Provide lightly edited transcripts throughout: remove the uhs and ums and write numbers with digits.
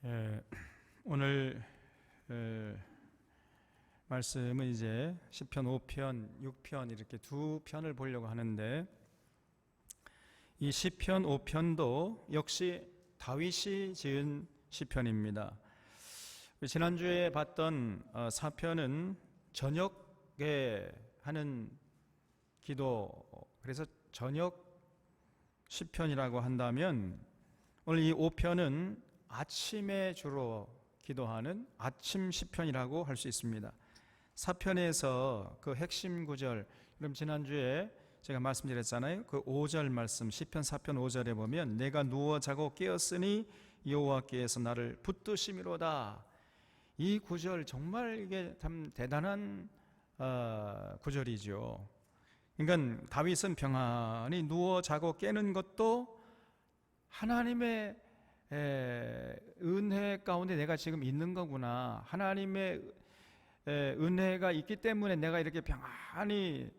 예, 오늘 말씀은 이제 시편 5편, 6편 이렇게 두 편을 보려고 하는데, 이 시편 5편도 역시 다윗이 지은 시편입니다. 지난주에 봤던 4편은 저녁에 하는 기도, 그래서 저녁 시편이라고 한다면, 오늘 이 5편은 아침에 주로 기도하는 아침 시편이라고 할 수 있습니다. 4편에서 그 핵심 구절, 그럼 지난주에 제가 말씀드렸잖아요. 그 5절 말씀, 시편 4편 5절에 보면 내가 누워 자고 깨었으니 여호와께서 나를 붙드심이로다. 이 구절 정말 이게 참 대단한 구절이죠. 그러니까 다윗은 평안히 누워 자고 깨는 것도 하나님의 은혜 가운데 내가 지금 있는 거구나, 하나님의 은혜가 있기 때문에 내가 이렇게 평안히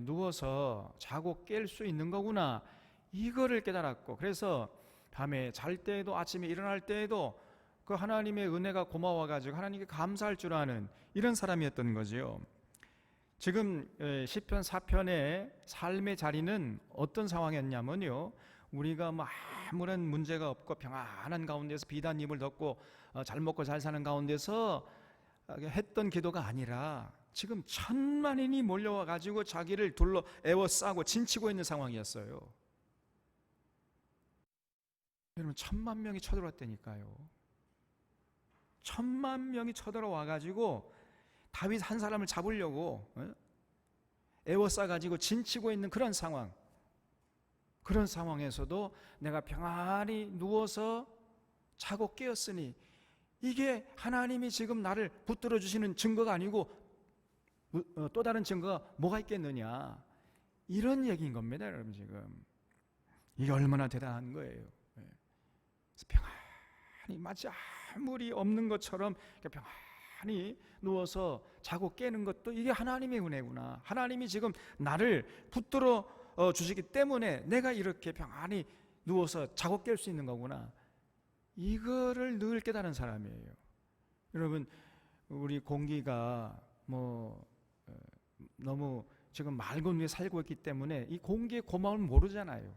누워서 자고 깰 수 있는 거구나, 이거를 깨달았고, 그래서 밤에 잘 때에도 아침에 일어날 때에도 그 하나님의 은혜가 고마워가지고 하나님께 감사할 줄 아는 이런 사람이었던 거지요. 지금 시편 4편의 삶의 자리는 어떤 상황이었냐면요, 우리가 뭐 아무런 문제가 없고 평안한 가운데서 비단잎을 덮고 잘 먹고 잘 사는 가운데서 했던 기도가 아니라 지금 천만인이 몰려와 가지고 자기를 둘러 에워싸고 진치고 있는 상황이었어요. 여러분, 1000만 명이 쳐들어왔다니까요. 1000만 명이 쳐들어와 가지고 다윗 한 사람을 잡으려고 에워싸 가지고 진치고 있는 그런 상황. 그런 상황에서도 내가 평안히 누워서 자고 깨었으니, 이게 하나님이 지금 나를 붙들어 주시는 증거가 아니고 또 다른 증거가 뭐가 있겠느냐, 이런 얘기인 겁니다. 여러분, 지금 이게 얼마나 대단한 거예요. 그래서 평안히 마치 아무리 없는 것처럼 평안히 누워서 자고 깨는 것도 이게 하나님의 은혜구나, 하나님이 지금 나를 붙들어 주시기 때문에 내가 이렇게 평안히 누워서 자고 깰 수 있는 거구나, 이거를 늘 깨달은 사람이에요. 여러분, 우리 공기가 너무 지금 맑은 위에 살고 있기 때문에 이 공기의 고마움을 모르잖아요.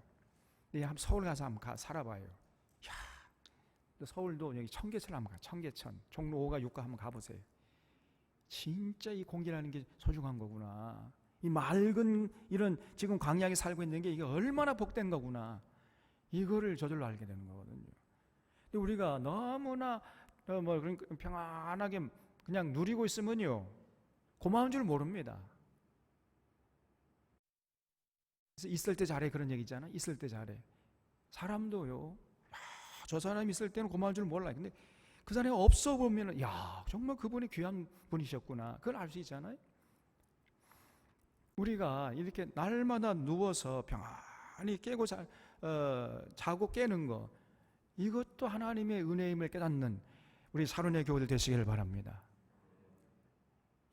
한번 서울 가서 한번 살아봐요. 서울도 여기 청계천 한번 가, 청계천 종로 5가 6가 한번 가보세요. 진짜 이 공기라는 게 소중한 거구나, 이 맑은 이런 지금 광야에 살고 있는 게 이게 얼마나 복된 거구나, 이거를 저절로 알게 되는 거거든요. 근데 우리가 너무나 평안하게 그냥 누리고 있으면요, 고마운 줄 모릅니다. 그래서 있을 때 잘해, 그런 얘기 있잖아. 있을 때 잘해. 사람도요, 저 사람이 있을 때는 고마운 줄 몰라요. 근데 그 사람이 없어 보면은, 정말 그분이 귀한 분이셨구나, 그걸 알 수 있잖아요. 우리가 이렇게 날마다 누워서 평안히 깨고 자고 깨는 거, 이것도 하나님의 은혜임을 깨닫는 우리 사론의 교우들 되시기를 바랍니다.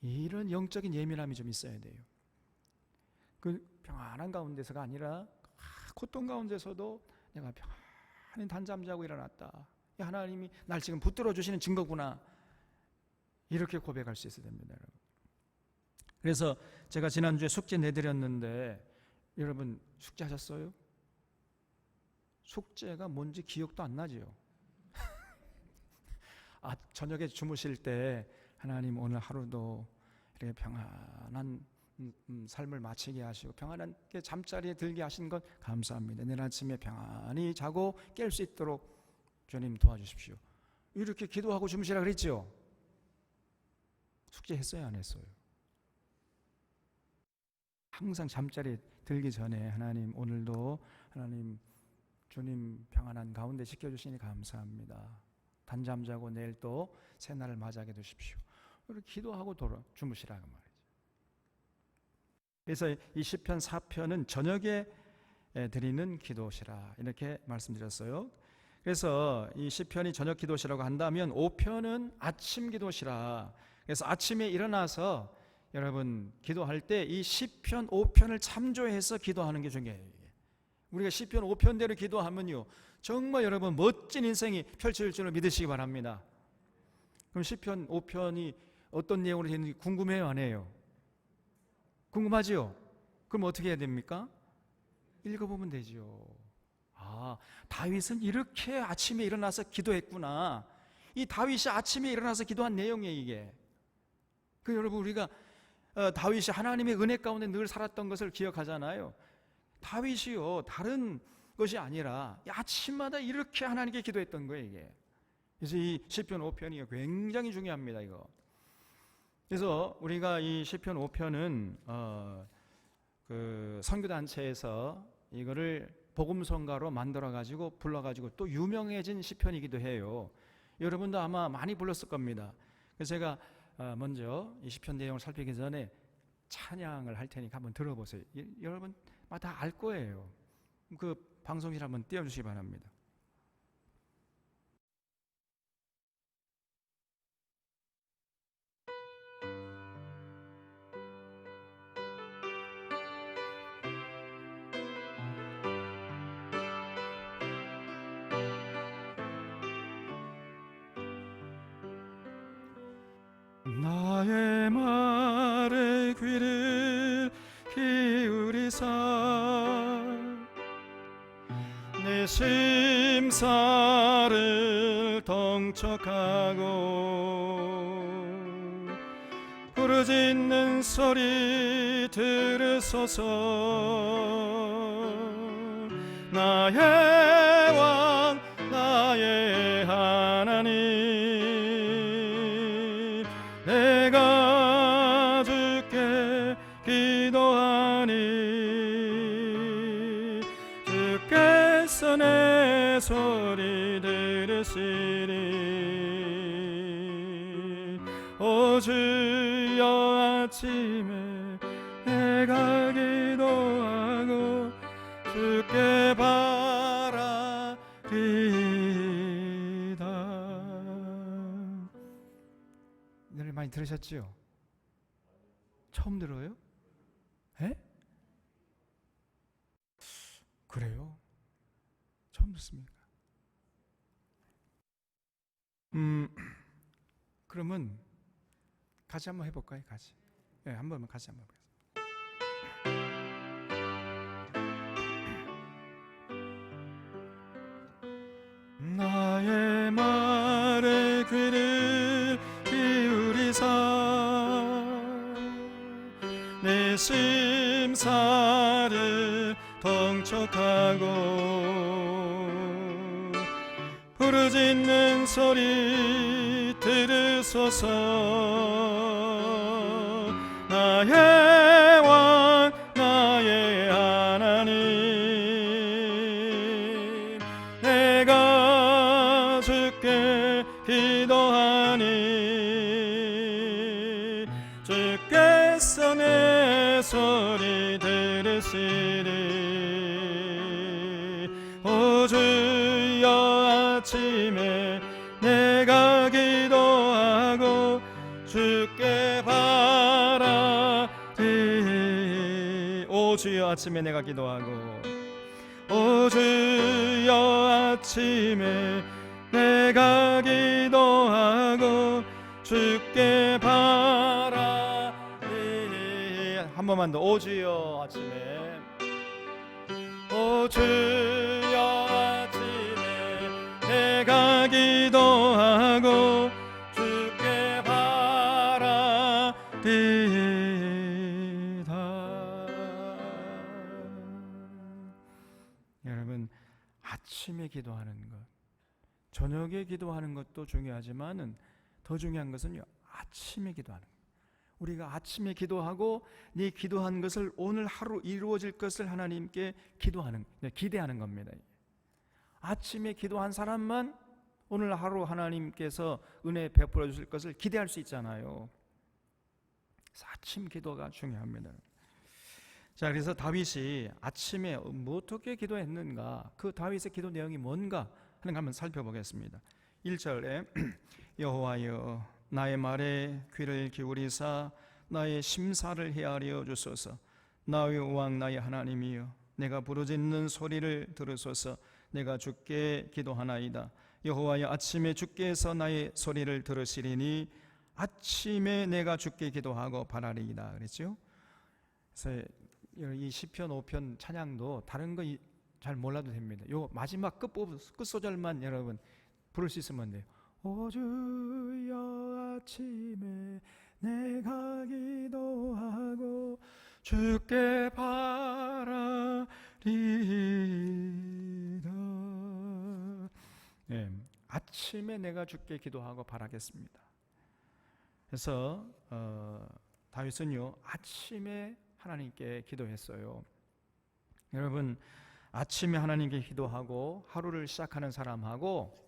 이런 영적인 예민함이 좀 있어야 돼요. 그 평안한 가운데서가 아니라 고통 가운데서도 내가 평안히 단잠 자고 일어났다, 하나님이 날 지금 붙들어 주시는 증거구나, 이렇게 고백할 수 있어야 됩니다, 여러분. 그래서 제가 지난주에 숙제 내드렸는데, 여러분 숙제 하셨어요? 숙제가 뭔지 기억도 안 나지요. 저녁에 주무실 때 하나님 오늘 하루도 이렇게 평안한 삶을 마치게 하시고 평안하게 잠자리에 들게 하신 것 감사합니다. 내일 아침에 평안히 자고 깰 수 있도록 주님 도와주십시오. 이렇게 기도하고 주무시라 그랬죠? 숙제 했어요, 안 했어요? 항상 잠자리에 들기 전에 하나님 오늘도 하나님 주님 평안한 가운데 지켜주시니 감사합니다. 단잠 자고 내일 또 새날을 맞이하게 되십시오. 이렇게 기도하고 주무시라고 말이죠. 그래서 이 시편 4편은 저녁에 드리는 기도시라, 이렇게 말씀드렸어요. 그래서 이 시편이 저녁 기도시라고 한다면 5편은 아침 기도시라. 그래서 아침에 일어나서 여러분 기도할 때 이 시편 5편을 참조해서 기도하는 게 중요해요. 우리가 시편 5편대로 기도하면요, 정말 여러분 멋진 인생이 펼쳐질 줄을 믿으시기 바랍니다. 그럼 시편 5편이 어떤 내용으로 되어 있는지 궁금해요, 안 해요? 궁금하지요? 그럼 어떻게 해야 됩니까? 읽어보면 되죠. 아, 다윗은 이렇게 아침에 일어나서 기도했구나. 이 다윗이 아침에 일어나서 기도한 내용이에요, 이게. 그 여러분, 우리가 다윗이 하나님의 은혜 가운데 늘 살았던 것을 기억하잖아요. 다윗이요, 다른 것이 아니라 아침마다 이렇게 하나님께 기도했던 거예요, 이게. 그래서 이 시편 5편이 굉장히 중요합니다, 이거. 그래서 우리가 이 시편 5편은 그 선교단체에서 이거를 복음성가로 만들어가지고 불러가지고 또 유명해진 시편이기도 해요. 여러분도 아마 많이 불렀을 겁니다. 그래서 제가 먼저 이 시편 내용을 살피기 전에 찬양을 할 테니까 한번 들어보세요. 여러분 다 알 거예요. 그 방송실 한번 띄워주시기 바랍니다. 나의 말에 귀를 기울이사 내 심사를 동척하고 부르짖는 소리 들으소서. 나의 왕 나의 하나님, 내가 주께 기도하니 주께서 내 소리 들으시리. 오 주여, 아침에 내가 기도하고 주께 바라리다. 노래 많이 들으셨지요? 처음 들어요? 에? 그래요? 처음 듣습니까? 그러면 같이 한번 해볼까요? 같이. 네, 한 번만 같이 한번 해보겠습니다. 나의 말에 귀를 기울이사 내 심사를 동척하고 부르짖는 소리 들으소서. 나의 왕 나의 하나님, 내가 주께 기도하니 주께서 내 소리 들으시리. 오 주여, 아침에 내가 기도하고 주께 바라리. 오 주여, 아침에 내가 기도하고, 오 주여, 아침에 내가 기도하고 주께 바라리. 한 번만 더. 오 주여, 아침에, 오 주여, 아침에 내가 기도하고 주께 바라리다. 여러분, 아침에 기도하는 것, 저녁에 기도하는 것도 중요하지만은 더 중요한 것은요, 아침에 기도하는 것. 우리가 아침에 기도하고 네 기도한 것을 오늘 하루 이루어질 것을 하나님께 기대하는 겁니다. 아침에 기도한 사람만 오늘 하루 하나님께서 은혜 베풀어 주실 것을 기대할 수 있잖아요. 그래서 아침 기도가 중요합니다. 자, 그래서 다윗이 아침에 어떻게 기도했는가, 그 다윗의 기도 내용이 뭔가 하는 거 한번 살펴보겠습니다. 1절에 여호와여, 나의 말에 귀를 기울이사 나의 심사를 헤아려 주소서. 나의 왕 나의 하나님이여, 내가 부르짖는 소리를 들으소서. 내가 주께 기도하나이다. 여호와여, 아침에 주께서 나의 소리를 들으시리니 아침에 내가 주께 기도하고 바라리이다. 그랬죠? 그래서 이 시편 5편 찬양도 다른 거 잘 몰라도 됩니다. 요 마지막 끝소절만 여러분 부를 수 있으면 돼요. 오 주여, 아침에 내가 기도하고 주께 바라리이다. 네, 아침에 내가 주께 기도하고 바라겠습니다. 그래서 다윗은요, 아침에 하나님께 기도했어요. 여러분, 아침에 하나님께 기도하고 하루를 시작하는 사람하고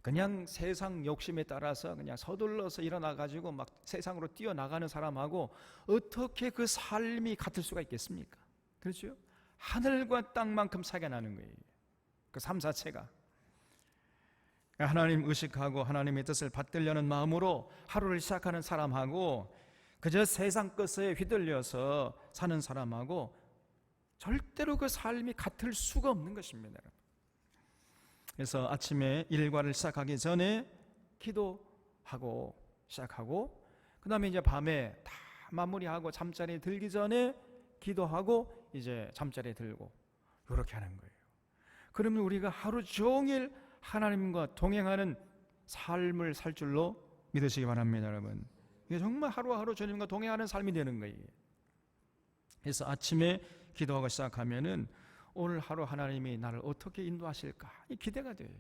그냥 세상 욕심에 따라서 그냥 서둘러서 일어나가지고 막 세상으로 뛰어나가는 사람하고 어떻게 그 삶이 같을 수가 있겠습니까? 그렇죠? 하늘과 땅만큼 차이가 나는 거예요. 그 삶 자체가. 하나님 의식하고 하나님의 뜻을 받들려는 마음으로 하루를 시작하는 사람하고 그저 세상 것에 휘둘려서 사는 사람하고 절대로 그 삶이 같을 수가 없는 것입니다. 그래서 아침에 일과를 시작하기 전에 기도하고 시작하고, 그 다음에 이제 밤에 다 마무리하고 잠자리에 들기 전에 기도하고 이제 잠자리에 들고, 이렇게 하는 거예요. 그러면 우리가 하루 종일 하나님과 동행하는 삶을 살 줄로 믿으시기 바랍니다, 여러분. 이게 정말 하루하루 주님과 동행하는 삶이 되는 거예요. 그래서 아침에 기도하고 시작하면은 오늘 하루 하나님이 나를 어떻게 인도하실까, 이 기대가 돼요.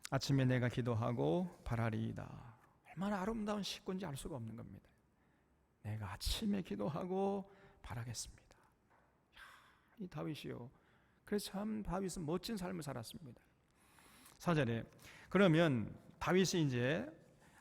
아침에 내가 기도하고 바라리이다. 얼마나 아름다운 식구인지 알 수가 없는 겁니다. 내가 아침에 기도하고 바라겠습니다. 이 다윗이요, 그래서 참 다윗은 멋진 삶을 살았습니다. 4절에 그러면 다윗이 이제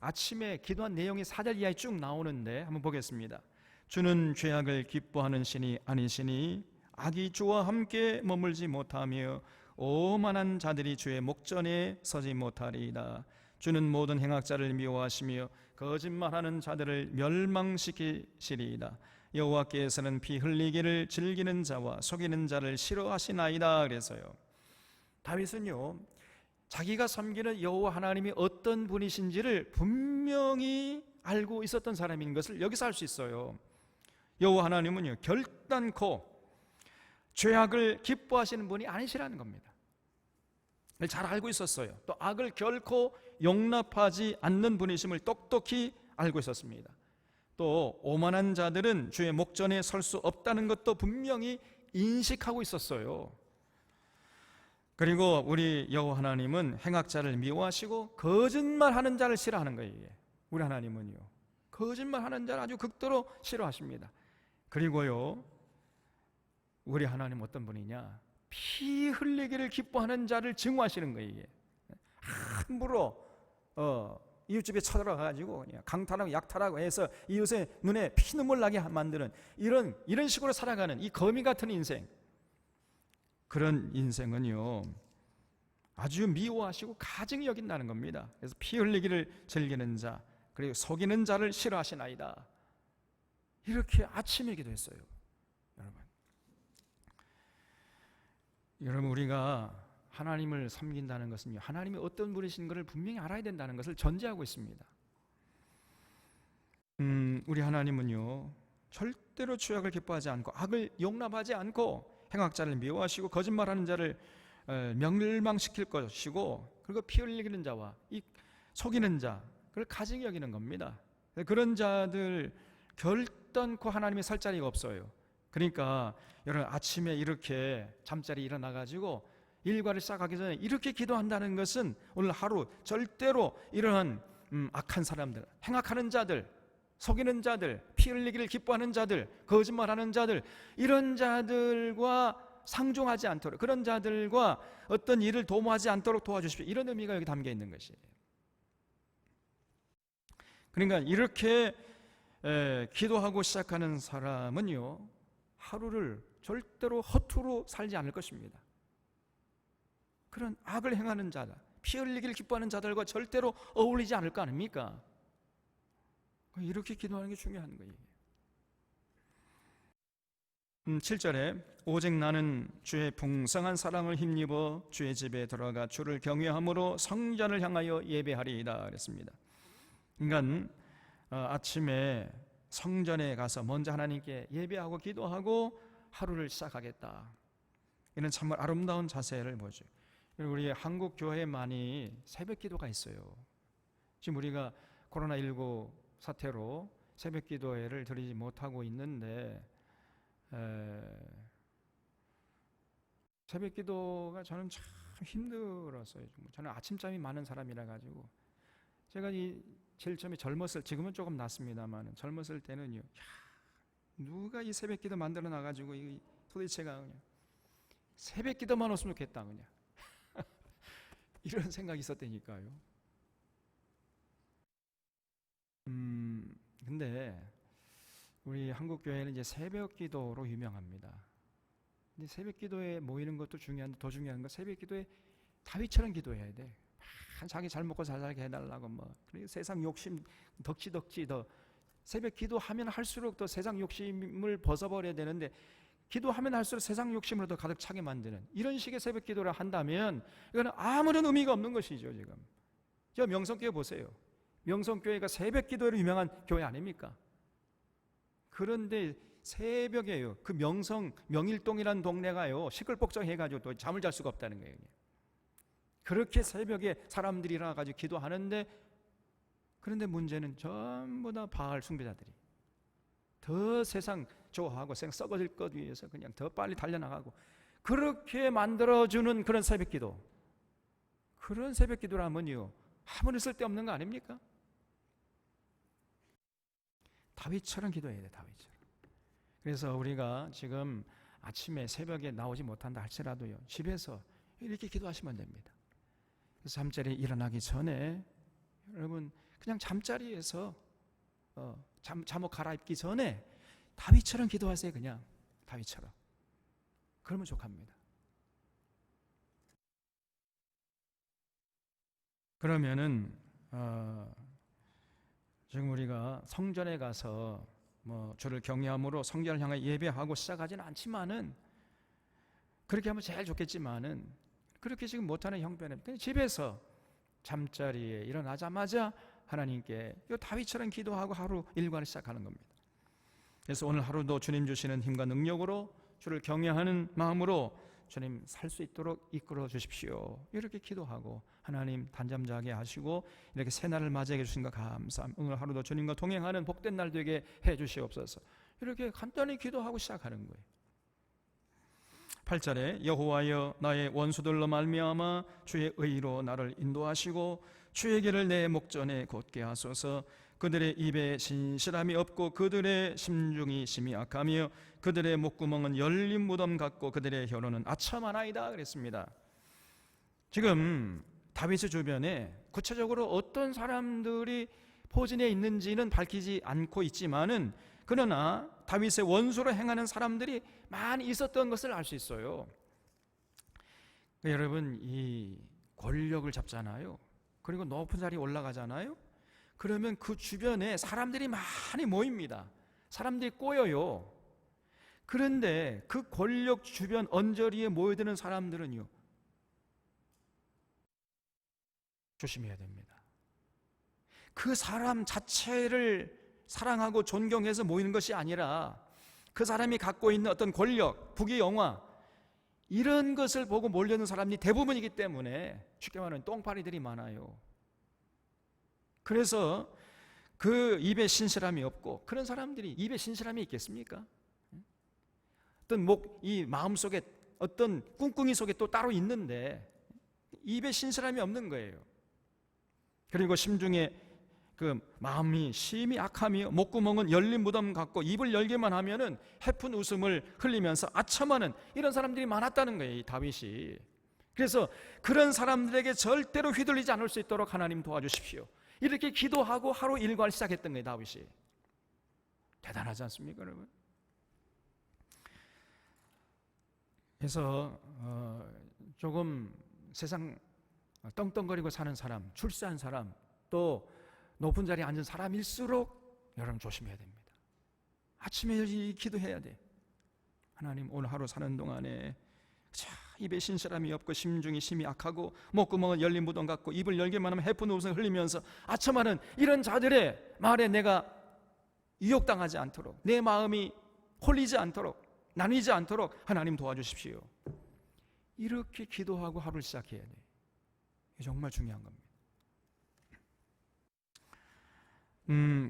아침에 기도한 내용이 4절 이하에 쭉 나오는데 한번 보겠습니다. 주는 죄악을 기뻐하는 신이 아니시니 악이 주와 함께 머물지 못하며 오만한 자들이 주의 목전에 서지 못하리이다. 주는 모든 행악자를 미워하시며 거짓말하는 자들을 멸망시키시리이다. 여호와께서는 피 흘리기를 즐기는 자와 속이는 자를 싫어하시나이다. 그래서요, 다윗은요, 자기가 섬기는 여호와 하나님이 어떤 분이신지를 분명히 알고 있었던 사람인 것을 여기서 알 수 있어요. 여호와 하나님은요, 결단코 죄악을 기뻐하시는 분이 아니시라는 겁니다. 잘 알고 있었어요. 또 악을 결코 용납하지 않는 분이심을 똑똑히 알고 있었습니다. 또 오만한 자들은 주의 목전에 설 수 없다는 것도 분명히 인식하고 있었어요. 그리고 우리 여호와 하나님은 행악자를 미워하시고 거짓말하는 자를 싫어하는 거예요. 우리 하나님은요, 거짓말하는 자를 아주 극도로 싫어하십니다. 그리고요, 우리 하나님 어떤 분이냐, 피 흘리기를 기뻐하는 자를 증오하시는 거예요. 함부로 이웃집에 쳐들어가가지고 그냥 강탈하고 약탈하고 해서 이웃의 눈에 피눈물 나게 만드는 이런 식으로 살아가는 이 거미 같은 인생, 그런 인생은요 아주 미워하시고 가증히 여긴다는 겁니다. 그래서 피 흘리기를 즐기는 자, 그리고 속이는 자를 싫어하시나이다. 이렇게 아침에 기도했어요. 여러분, 우리가 하나님을 섬긴다는 것은요, 하나님이 어떤 분이신 것을 분명히 알아야 된다는 것을 전제하고 있습니다. 우리 하나님은요, 절대로 죄악을 기뻐하지 않고 악을 용납하지 않고 행악자를 미워하시고 거짓말하는 자를 멸망시킬 것이고, 그리고 피 흘리는 자와 이 속이는 자, 그걸 가증히 여기는 겁니다. 그런 자들 결단코 하나님이 설 자리가 없어요. 그러니까 여러분, 아침에 이렇게 잠자리 일어나가지고 일과를 시작하기 전에 이렇게 기도한다는 것은 오늘 하루 절대로 이러한 악한 사람들, 행악하는 자들, 속이는 자들, 피 흘리기를 기뻐하는 자들, 거짓말하는 자들, 이런 자들과 상종하지 않도록, 그런 자들과 어떤 일을 도모하지 않도록 도와주십시오. 이런 의미가 여기 담겨 있는 것이에요. 그러니까 이렇게 기도하고 시작하는 사람은요, 하루를 절대로 허투루 살지 않을 것입니다. 그런 악을 행하는 자들, 피 흘리기를 기뻐하는 자들과 절대로 어울리지 않을 거 아닙니까? 이렇게 기도하는 게 중요한 거예요. 7절에 오직 나는 주의 풍성한 사랑을 힘입어 주의 집에 들어가 주를 경외함으로 성전을 향하여 예배하리이다 그랬습니다. 그러니까 아침에 성전에 가서 먼저 하나님께 예배하고 기도하고 하루를 시작하겠다. 이는 정말 아름다운 자세를 보죠. 우리 한국 교회에 많이 새벽 기도가 있어요. 지금 우리가 코로나19 사태로 새벽 기도회를 드리지 못하고 있는데 새벽 기도가 저는 참 힘들었어요. 저는 아침잠이 많은 사람이라 가지고 제가 제일 처음에 젊었을, 지금은 조금 낫습니다만 젊었을 때는요, 누가 이 새벽 기도 만들어 놔가지고 도대체가 그냥 새벽 기도만 없으면 좋겠다 그냥 이런 생각이 있었다니까요. 근데 우리 한국 교회는 이제 새벽 기도로 유명합니다. 근데 새벽 기도에 모이는 것도 중요한데 더 중요한 건 새벽 기도에 다윗처럼 기도해야 돼. 자기 잘 먹고 잘 살게 해달라고 그리고 세상 욕심 덕지 더 새벽 기도하면 할수록 더 세상 욕심을 벗어버려야 되는데 기도하면 할수록 세상 욕심으로 더 가득 차게 만드는 이런 식의 새벽 기도를 한다면 이거는 아무런 의미가 없는 것이죠. 지금 저 명성교회 보세요. 명성교회가 새벽 기도로 유명한 교회 아닙니까? 그런데 새벽에요, 그 명일동이라는 동네가요 시끌벅적해가지고 또 잠을 잘 수가 없다는 거예요. 그렇게 새벽에 사람들이 일어나가지고 기도하는데, 그런데 문제는 전부 다 바알 숭배자들이 더 세상 좋아하고 세상 썩어질 것 위해서 그냥 더 빨리 달려나가고 그렇게 만들어주는 그런 새벽 기도, 그런 새벽 기도라면요 아무리 쓸데없는 거 아닙니까? 다윗처럼 기도해야 돼, 다윗처럼. 그래서 우리가 지금 아침에 새벽에 나오지 못한다 할지라도요 집에서 이렇게 기도하시면 됩니다. 그래서 잠자리에 일어나기 전에 여러분 그냥 잠자리에서 잠옷 갈아입기 전에 다윗처럼 기도하세요. 그냥 다윗처럼. 그러면 족합니다. 그러면은 지금 우리가 성전에 가서 주를 경외함으로 성전을 향해 예배하고 시작하지는 않지만은 그렇게 하면 제일 좋겠지만은 그렇게 지금 못하는 형편에 집에서 잠자리에 일어나자마자 하나님께 다윗처럼 기도하고 하루 일과를 시작하는 겁니다. 그래서 오늘 하루도 주님 주시는 힘과 능력으로 주를 경외하는 마음으로 주님 살 수 있도록 이끌어 주십시오. 이렇게 기도하고 하나님 단잠 자게 하시고 이렇게 새날을 맞이해 주신 것 감사합니다. 오늘 하루도 주님과 동행하는 복된 날 되게 해 주시옵소서. 이렇게 간단히 기도하고 시작하는 거예요. 8절에 여호와여 나의 원수들로 말미암아 주의 의로 나를 인도하시고 주의 길을 내 목전에 곧게 하소서. 그들의 입에 신실함이 없고 그들의 심중이 심히 악하며 그들의 목구멍은 열린 무덤 같고 그들의 혀로는 아첨하나이다 그랬습니다. 지금 다윗의 주변에 구체적으로 어떤 사람들이 포진해 있는지는 밝히지 않고 있지만은 그러나 다윗의 원수로 행하는 사람들이 많이 있었던 것을 알 수 있어요. 여러분 이 권력을 잡잖아요. 그리고 높은 자리에 올라가잖아요. 그러면 그 주변에 사람들이 많이 모입니다. 사람들이 꼬여요. 그런데 그 권력 주변 언저리에 모여드는 사람들은요 조심해야 됩니다. 그 사람 자체를 사랑하고 존경해서 모이는 것이 아니라 그 사람이 갖고 있는 어떤 권력, 부귀 영화 이런 것을 보고 몰려드는 사람이 대부분이기 때문에 쉽게 말하면 똥파리들이 많아요. 그래서 그 입에 신실함이 없고 그런 사람들이 입에 신실함이 있겠습니까? 어떤 이 마음속에 어떤 꿍꿍이 속에 또 따로 있는데 입에 신실함이 없는 거예요. 그리고 심중에 그 마음이 심히 악하며 목구멍은 열린 무덤 같고 입을 열기만 하면은 해픈 웃음을 흘리면서 아첨하는 이런 사람들이 많았다는 거예요, 이 다윗이. 그래서 그런 사람들에게 절대로 휘둘리지 않을 수 있도록 하나님 도와주십시오. 이렇게 기도하고 하루 일과를 시작했던 거예요, 다윗이. 대단하지 않습니까, 여러분? 그래서 조금 세상 떵떵거리고 사는 사람, 출세한 사람, 또 높은 자리에 앉은 사람일수록 여러분 조심해야 됩니다. 아침에 기도해야 돼. 하나님, 오늘 하루 사는 동안에 입에 신실함이 없고 심중이 심히 악하고 목구멍은 열린 무덤 같고 입을 열기만 하면 해픈 웃음을 흘리면서 아첨하는 이런 자들의 말에 내가 유혹당하지 않도록, 내 마음이 홀리지 않도록, 나뉘지 않도록 하나님 도와주십시오. 이렇게 기도하고 하루를 시작해야 돼요. 이게 정말 중요한 겁니다.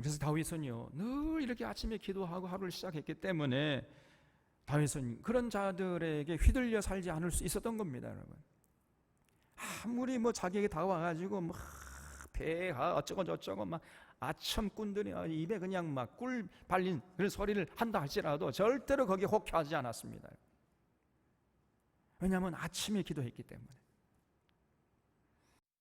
그래서 다윗은요, 늘 이렇게 아침에 기도하고 하루를 시작했기 때문에 다윗은 그런 자들에게 휘둘려 살지 않을 수 있었던 겁니다, 여러분. 아무리 뭐 자기에게 다가와가지고 막 배가 어쩌고 저쩌고 막 아첨꾼들이 입에 그냥 막 꿀 발린 그런 소리를 한다 할지라도 절대로 거기에 혹해하지 않았습니다. 왜냐하면 아침에 기도했기 때문에.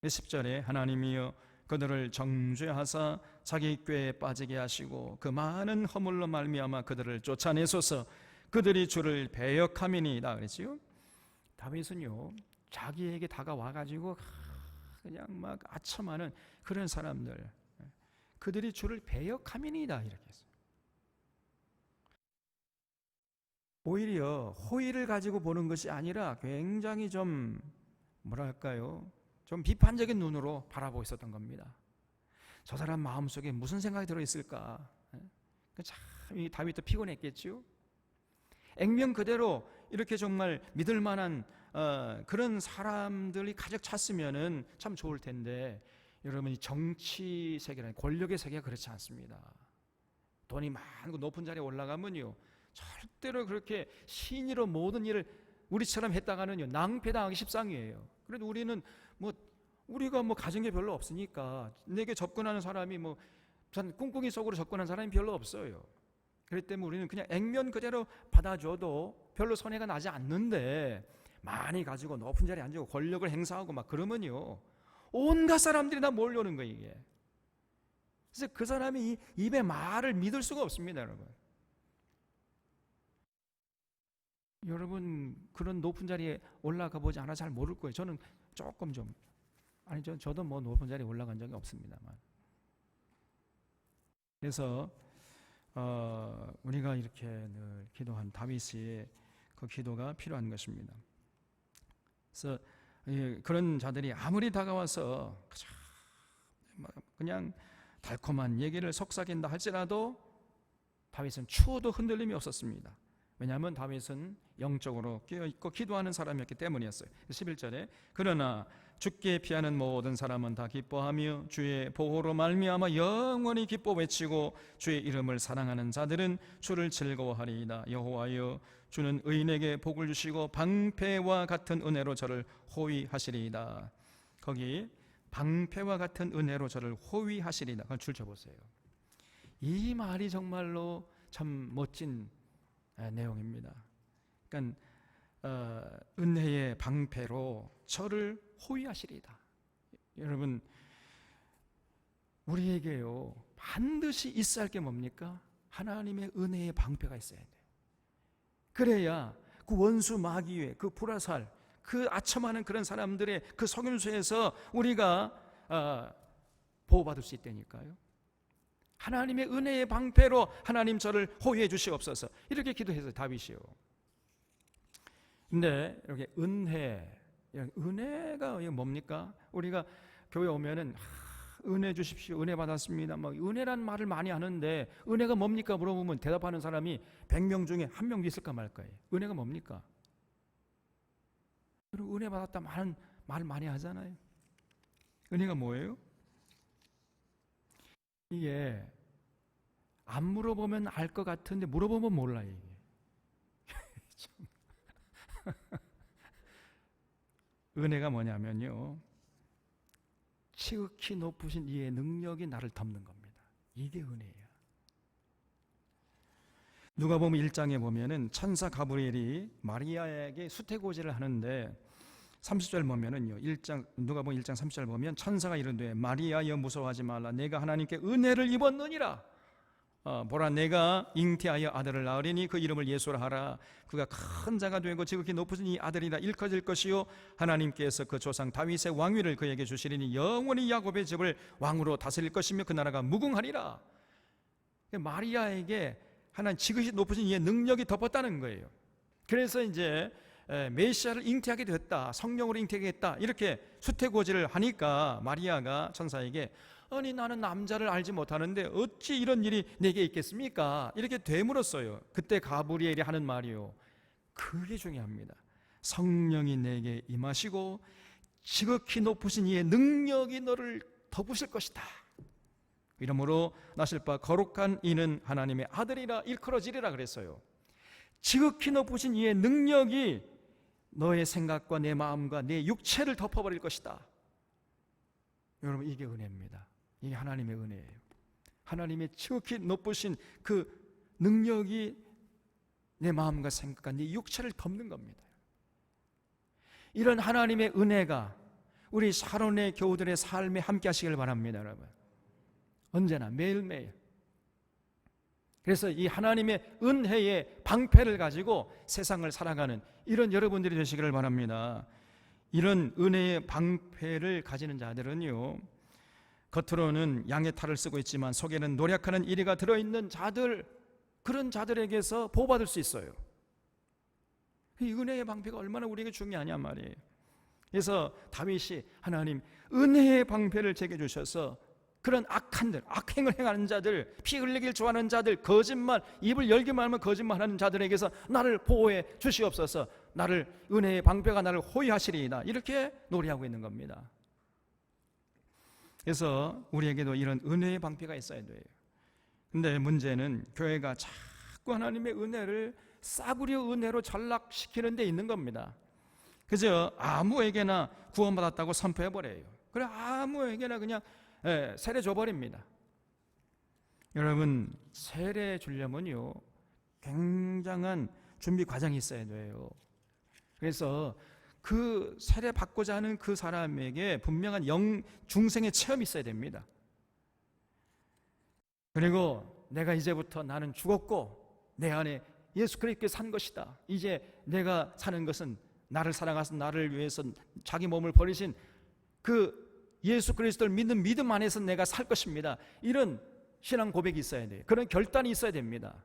10절에 하나님이여 그들을 정죄하사 자기 꾀에 빠지게 하시고 그 많은 허물로 말미암아 그들을 쫓아내소서. 그들이 주를 배역함이니이다 그랬지요. 다윗은요, 자기에게 다가와가지고 그냥 막 아첨하는 그런 사람들, 그들이 주를 배역함이니이다 이렇게 했어요. 오히려 호의를 가지고 보는 것이 아니라 굉장히 좀 뭐랄까요, 좀 비판적인 눈으로 바라보고 있었던 겁니다. 저 사람 마음속에 무슨 생각이 들어있을까? 참 이 다윗도 피곤했겠죠. 액면 그대로 이렇게 정말 믿을 만한 그런 사람들이 가득 찼으면은 참 좋을 텐데, 여러분, 이 정치 세계라는 권력의 세계가 그렇지 않습니다. 돈이 많고 높은 자리에 올라가면요, 절대로 그렇게 신의로 모든 일을 우리처럼 했다가는요 낭패당하기 십상이에요. 그래도 우리는 우리가 가진 게 별로 없으니까 내게 접근하는 사람이 꿍꿍이 속으로 접근하는 사람이 별로 없어요. 그렇기 때문에 우리는 그냥 액면 그대로 받아줘도 별로 손해가 나지 않는데, 많이 가지고 높은 자리에 앉고 권력을 행사하고 막 그러면요 온갖 사람들이 다 몰려오는 거예요 이게. 그래서 그 사람이 입에 말을 믿을 수가 없습니다, 여러분. 여러분 그런 높은 자리에 올라가 보지 않아 잘 모를 거예요. 저는 조금 좀 저도 높은 자리에 올라간 적이 없습니다만. 그래서 우리가 이렇게 늘 기도한 다윗의 그 기도가 필요한 것입니다. 그래서 그런 자들이 아무리 다가와서 그냥 달콤한 얘기를 속삭인다 할지라도 다윗은 추워도 흔들림이 없었습니다. 왜냐하면 다윗은 영적으로 깨어있고 기도하는 사람이었기 때문이었어요. 11절에 그러나 주께 피하는 모든 사람은 다 기뻐하며 주의 보호로 말미암아 영원히 기뻐 외치고 주의 이름을 사랑하는 자들은 주를 즐거워하리이다. 여호와여 주는 의인에게 복을 주시고 방패와 같은 은혜로 저를 호위하시리이다. 거기 방패와 같은 은혜로 저를 호위하시리이다. 그걸 줄 쳐보세요. 이 말이 정말로 참 멋진 내용입니다. 그러니까 은혜의 방패로 저를 호위하시리이다. 여러분, 우리에게요 반드시 있어야 할 게 뭡니까? 하나님의 은혜의 방패가 있어야 돼요. 그래야 그 원수 마귀의 그 불화살, 그 아첨하는 그런 사람들의 그 속임수에서 우리가 보호받을 수 있다니까요. 하나님의 은혜의 방패로 하나님 저를 호위해 주시옵소서, 이렇게 기도해서 다윗이요. 근데 이렇게 은혜가 뭡니까? 우리가 교회 오면은 은혜 주십시오, 은혜 받았습니다, 은혜란 말을 많이 하는데 은혜가 뭡니까 물어보면 대답하는 사람이 100명 중에 1명도 있을까 말까요? 은혜가 뭡니까? 그리고 은혜 받았다 말 많이 하잖아요. 은혜가 뭐예요? 이게 안 물어보면 알 것 같은데 물어보면 몰라요 이게. 은혜가 뭐냐면요, 지극히 높으신 이의 능력이 나를 덮는 겁니다. 이게 은혜예요. 누가복음 1장에 보면은 천사 가브리엘이 마리아에게 수태고지를 하는데 30절 보면은요, 누가복음 1장 30절 보면 천사가 이르되 마리아여 무서워하지 말라, 내가 하나님께 은혜를 입었느니라. 보라, 내가 잉태하여 아들을 낳으리니 그 이름을 예수라 하라. 그가 큰 자가 되고 지극히 높으신 이 아들이라 일컬어질 것이요 하나님께서 그 조상 다윗의 왕위를 그에게 주시리니 영원히 야곱의 집을 왕으로 다스릴 것이며 그 나라가 무궁하리라. 마리아에게 하나님 지극히 높으신 이의 능력이 덮었다는 거예요. 그래서 이제 메시아를 잉태하게 됐다, 성령으로 잉태하게 됐다, 이렇게 수태고지를 하니까 마리아가 천사에게 아니 나는 남자를 알지 못하는데 어찌 이런 일이 내게 있겠습니까? 이렇게 되물었어요. 그때 가브리엘이 하는 말이요, 그게 중요합니다. 성령이 내게 임하시고 지극히 높으신 이의 능력이 너를 덮으실 것이다. 이러므로 나실 바 거룩한 이는 하나님의 아들이라 일컬어지리라 그랬어요. 지극히 높으신 이의 능력이 너의 생각과 내 마음과 내 육체를 덮어버릴 것이다. 여러분, 이게 은혜입니다. 이게 하나님의 은혜예요. 하나님의 지극히 높으신 그 능력이 내 마음과 생각과 내 육체를 덮는 겁니다. 이런 하나님의 은혜가 우리 샤론의 교우들의 삶에 함께 하시길 바랍니다, 여러분. 언제나 매일매일. 그래서 이 하나님의 은혜의 방패를 가지고 세상을 살아가는 이런 여러분들이 되시기를 바랍니다. 이런 은혜의 방패를 가지는 자들은요, 겉으로는 양의 탈을 쓰고 있지만 속에는 노력하는 이리가 들어있는 자들, 그런 자들에게서 보호받을 수 있어요. 이 은혜의 방패가 얼마나 우리에게 중요하냐 말이에요. 그래서 다윗이 하나님 은혜의 방패를 제게 주셔서 그런 악한들, 악행을 행하는 자들, 피 흘리길 좋아하는 자들, 거짓말, 입을 열기만 하면 거짓말하는 자들에게서 나를 보호해 주시옵소서. 나를, 은혜의 방패가 나를 호위하시리이다, 이렇게 노래하고 있는 겁니다. 그래서 우리에게도 이런 은혜의 방패가 있어야 돼요. 근데 문제는 교회가 자꾸 하나님의 은혜를 싸구려 은혜로 전락시키는 데 있는 겁니다. 그저 아무에게나 구원받았다고 선포해버려요. 그래 아무에게나 그냥 세례 줘버립니다. 여러분, 세례 주려면요 굉장한 준비 과정이 있어야 돼요. 그래서 그 세례 받고자 하는 그 사람에게 분명한 중생의 체험이 있어야 됩니다. 그리고 내가 이제부터 나는 죽었고 내 안에 예수 그리스도께 산 것이다. 이제 내가 사는 것은 나를 사랑하신 나를 위해서 자기 몸을 버리신 그 예수 그리스도를 믿는 믿음 안에서 내가 살 것입니다. 이런 신앙 고백이 있어야 돼요. 그런 결단이 있어야 됩니다.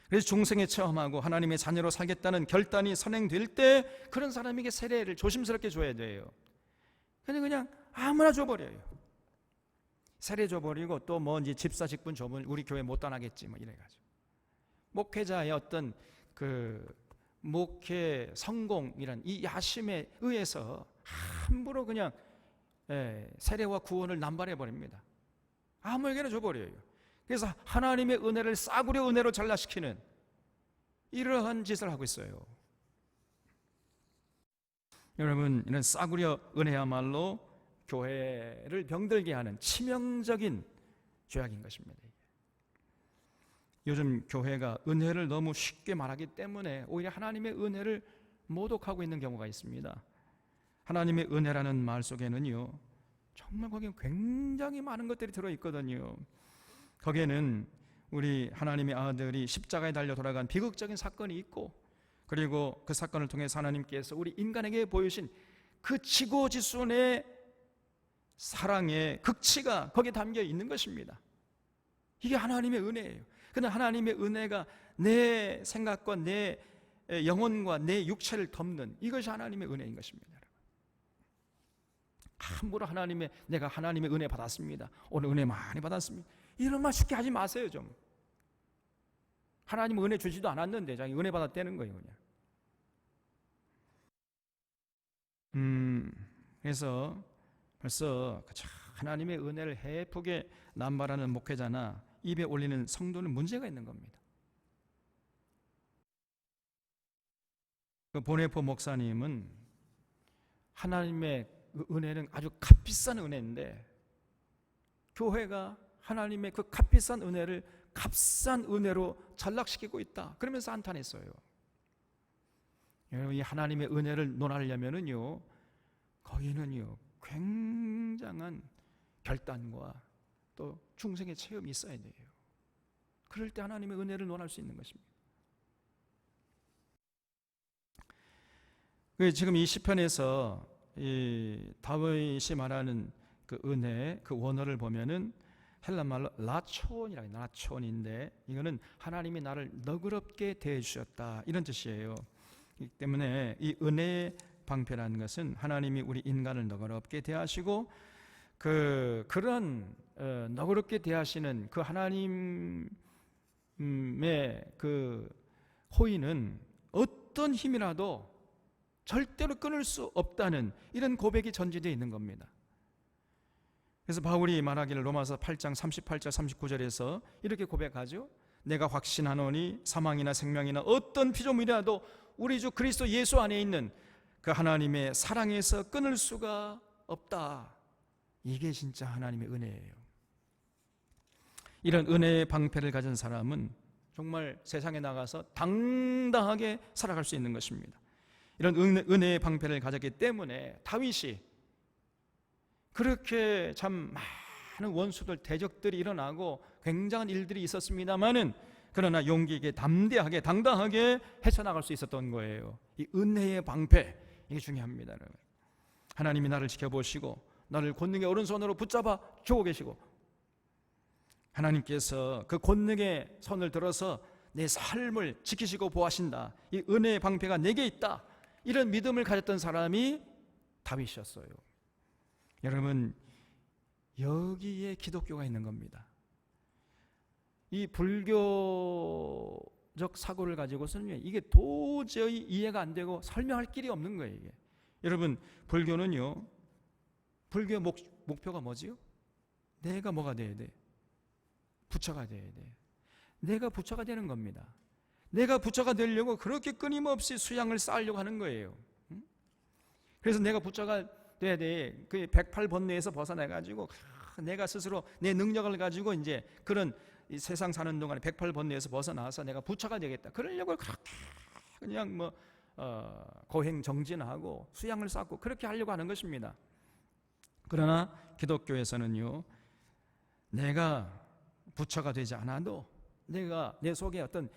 그래서 중생에 체험하고 하나님의 자녀로 살겠다는 결단이 선행될 때 그런 사람에게 세례를 조심스럽게 줘야 돼요. 그냥 아무나 줘버려요. 세례 줘버리고 또 뭐 이제 집사 직분 줘면 우리 교회 못 떠나겠지 뭐 이래가지고 목회자의 어떤 그 목회 성공이란 이 야심에 의해서 함부로 그냥 세례와 구원을 남발해 버립니다. 아무에게나 줘버려요. 그래서 하나님의 은혜를 싸구려 은혜로 전락시키는 이러한 짓을 하고 있어요. 여러분, 이런 싸구려 은혜야말로 교회를 병들게 하는 치명적인 죄악인 것입니다. 요즘 교회가 은혜를 너무 쉽게 말하기 때문에 오히려 하나님의 은혜를 모독하고 있는 경우가 있습니다. 하나님의 은혜라는 말 속에는요 정말 거기에 굉장히 많은 것들이 들어있거든요. 거기에는 우리 하나님의 아들이 십자가에 달려 돌아간 비극적인 사건이 있고, 그리고 그 사건을 통해서 하나님께서 우리 인간에게 보여주신 그 지고지순의 사랑의 극치가 거기에 담겨 있는 것입니다. 이게 하나님의 은혜예요. 그런데 하나님의 은혜가 내 생각과 내 영혼과 내 육체를 덮는 이것이 하나님의 은혜인 것입니다. 함부로 내가 하나님의 은혜 받았습니다, 오늘 은혜 많이 받았습니다, 이런 말 쉽게 하지 마세요. 좀 하나님 은혜 주지도 않았는데 자기 은혜 받았다는 거예요 그냥. 그래서 벌써 하나님의 은혜를 해프게 남발하는 목회자나 입에 올리는 성도는 문제가 있는 겁니다. 그 보네포 목사님은 하나님의 은혜는 아주 값비싼 은혜인데 교회가 하나님의 그 값비싼 은혜를 값싼 은혜로 전락시키고 있다, 그러면서 한탄했어요. 여러분, 이 하나님의 은혜를 논하려면은요 거기는요 굉장한 결단과 또 중생의 체험이 있어야 돼요. 그럴 때 하나님의 은혜를 논할 수 있는 것입니다. 지금 이 시편에서 이 다윗이 말하는 그 은혜, 그 원어를 보면은 헬란말로 라촌이라고 해요. 라촌인데 이거는 하나님이 나를 너그럽게 대해주셨다 이런 뜻이에요. 그렇기 때문에 이 은혜의 방패라는 것은 하나님이 우리 인간을 너그럽게 대하시고 그런 너그럽게 대하시는 그 하나님의 그 호의는 어떤 힘이라도 절대로 끊을 수 없다는 이런 고백이 전제되어 있는 겁니다. 그래서 바울이 말하기를 로마서 8장 38절 39절에서 이렇게 고백하죠. 내가 확신하노니 사망이나 생명이나 어떤 피조물이라도 우리 주 그리스도 예수 안에 있는 그 하나님의 사랑에서 끊을 수가 없다. 이게 진짜 하나님의 은혜예요. 이런 은혜의 방패를 가진 사람은 정말 세상에 나가서 당당하게 살아갈 수 있는 것입니다. 이런 은혜의 방패를 가졌기 때문에 다윗이 그렇게 참 많은 원수들 대적들이 일어나고 굉장한 일들이 있었습니다마는 그러나 용기 있게 담대하게 당당하게 헤쳐나갈 수 있었던 거예요. 이 은혜의 방패, 이게 중요합니다. 여러분. 하나님이 나를 지켜보시고 나를 권능의 오른손으로 붙잡아 주고 계시고 하나님께서 그 권능의 손을 들어서 내 삶을 지키시고 보호하신다. 이 은혜의 방패가 내게 있다. 이런 믿음을 가졌던 사람이 다윗이었어요. 여러분, 여기에 기독교가 있는 겁니다. 이 불교적 사고를 가지고서는 이게 도저히 이해가 안 되고 설명할 길이 없는 거예요. 이게. 여러분, 불교는요, 불교의 목표가 뭐지요? 내가 뭐가 돼야 돼? 부처가 돼야 돼. 내가 부처가 되는 겁니다. 내가 부처가 되려고 그렇게 끊임없이 수양을 쌓으려고 하는 거예요. 그래서 내가 부처가 돼야 돼. 그 108번뇌에서 벗어나가지고 내가 스스로 내 능력을 가지고 이제 그런 세상 사는 동안에 108번뇌에서 벗어나서 내가 부처가 되겠다. 그러려고 그렇게 그냥 고행정진하고 수양을 쌓고 그렇게 하려고 하는 것입니다. 그러나 기독교에서는요, 내가 부처가 되지 않아도 내가 내 속에 어떤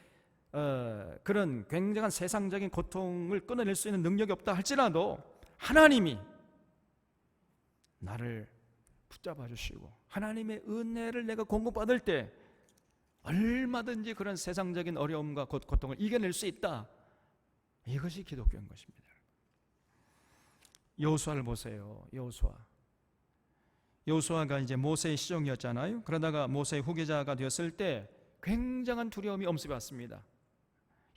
그런 굉장한 세상적인 고통을 끊어낼 수 있는 능력이 없다 할지라도 하나님이 나를 붙잡아 주시고 하나님의 은혜를 내가 공급받을 때 얼마든지 그런 세상적인 어려움과 고통을 이겨낼 수 있다. 이것이 기독교인 것입니다. 여호수아를 보세요. 여호수아가 이제 모세의 시종이었잖아요. 그러다가 모세의 후계자가 되었을 때 굉장한 두려움이 엄습해왔습니다.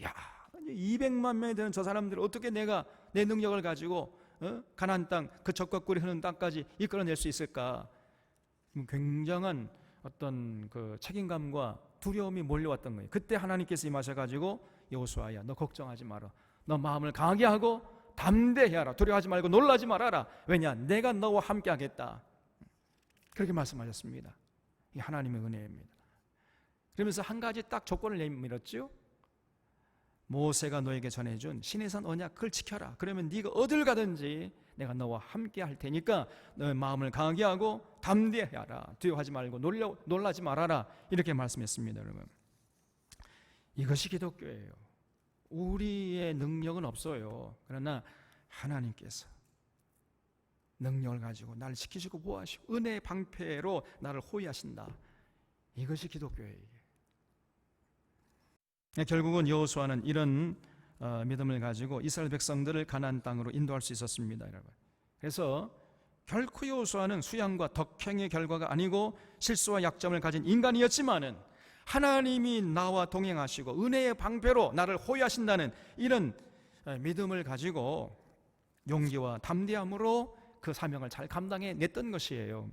야, 200만 명이 되는 저 사람들을 어떻게 내가 내 능력을 가지고 가나안 땅, 그 적과 꿀이 흐르는 땅까지 이끌어낼 수 있을까? 굉장한 어떤 그 책임감과 두려움이 몰려왔던 거예요. 그때 하나님께서 임하셔가지고 여호수아야, 너 걱정하지 마라. 너 마음을 강하게 하고 담대히 하라. 두려워하지 말고 놀라지 말아라. 왜냐? 내가 너와 함께 하겠다. 그렇게 말씀하셨습니다. 이 하나님의 은혜입니다. 그러면서 한 가지 딱 조건을 내밀었죠. 모세가 너에게 전해준 시내산 언약을 지켜라. 그러면 네가 어딜 가든지 내가 너와 함께 할 테니까 너의 마음을 강하게 하고 담대히 하라. 두려워하지 말고 놀라지 말아라. 이렇게 말씀했습니다. 여러분, 이것이 기독교예요. 우리의 능력은 없어요. 그러나 하나님께서 능력을 가지고 나를 지키시고 보호하시고 은혜의 방패로 나를 호위하신다. 이것이 기독교예요. 결국은 여호수아는 이런 믿음을 가지고 이스라엘 백성들을 가나안 땅으로 인도할 수 있었습니다, 여러분. 그래서 결코 여호수아는 수양과 덕행의 결과가 아니고 실수와 약점을 가진 인간이었지만은 하나님이 나와 동행하시고 은혜의 방패로 나를 호위하신다는 이런 믿음을 가지고 용기와 담대함으로 그 사명을 잘 감당해냈던 것이에요.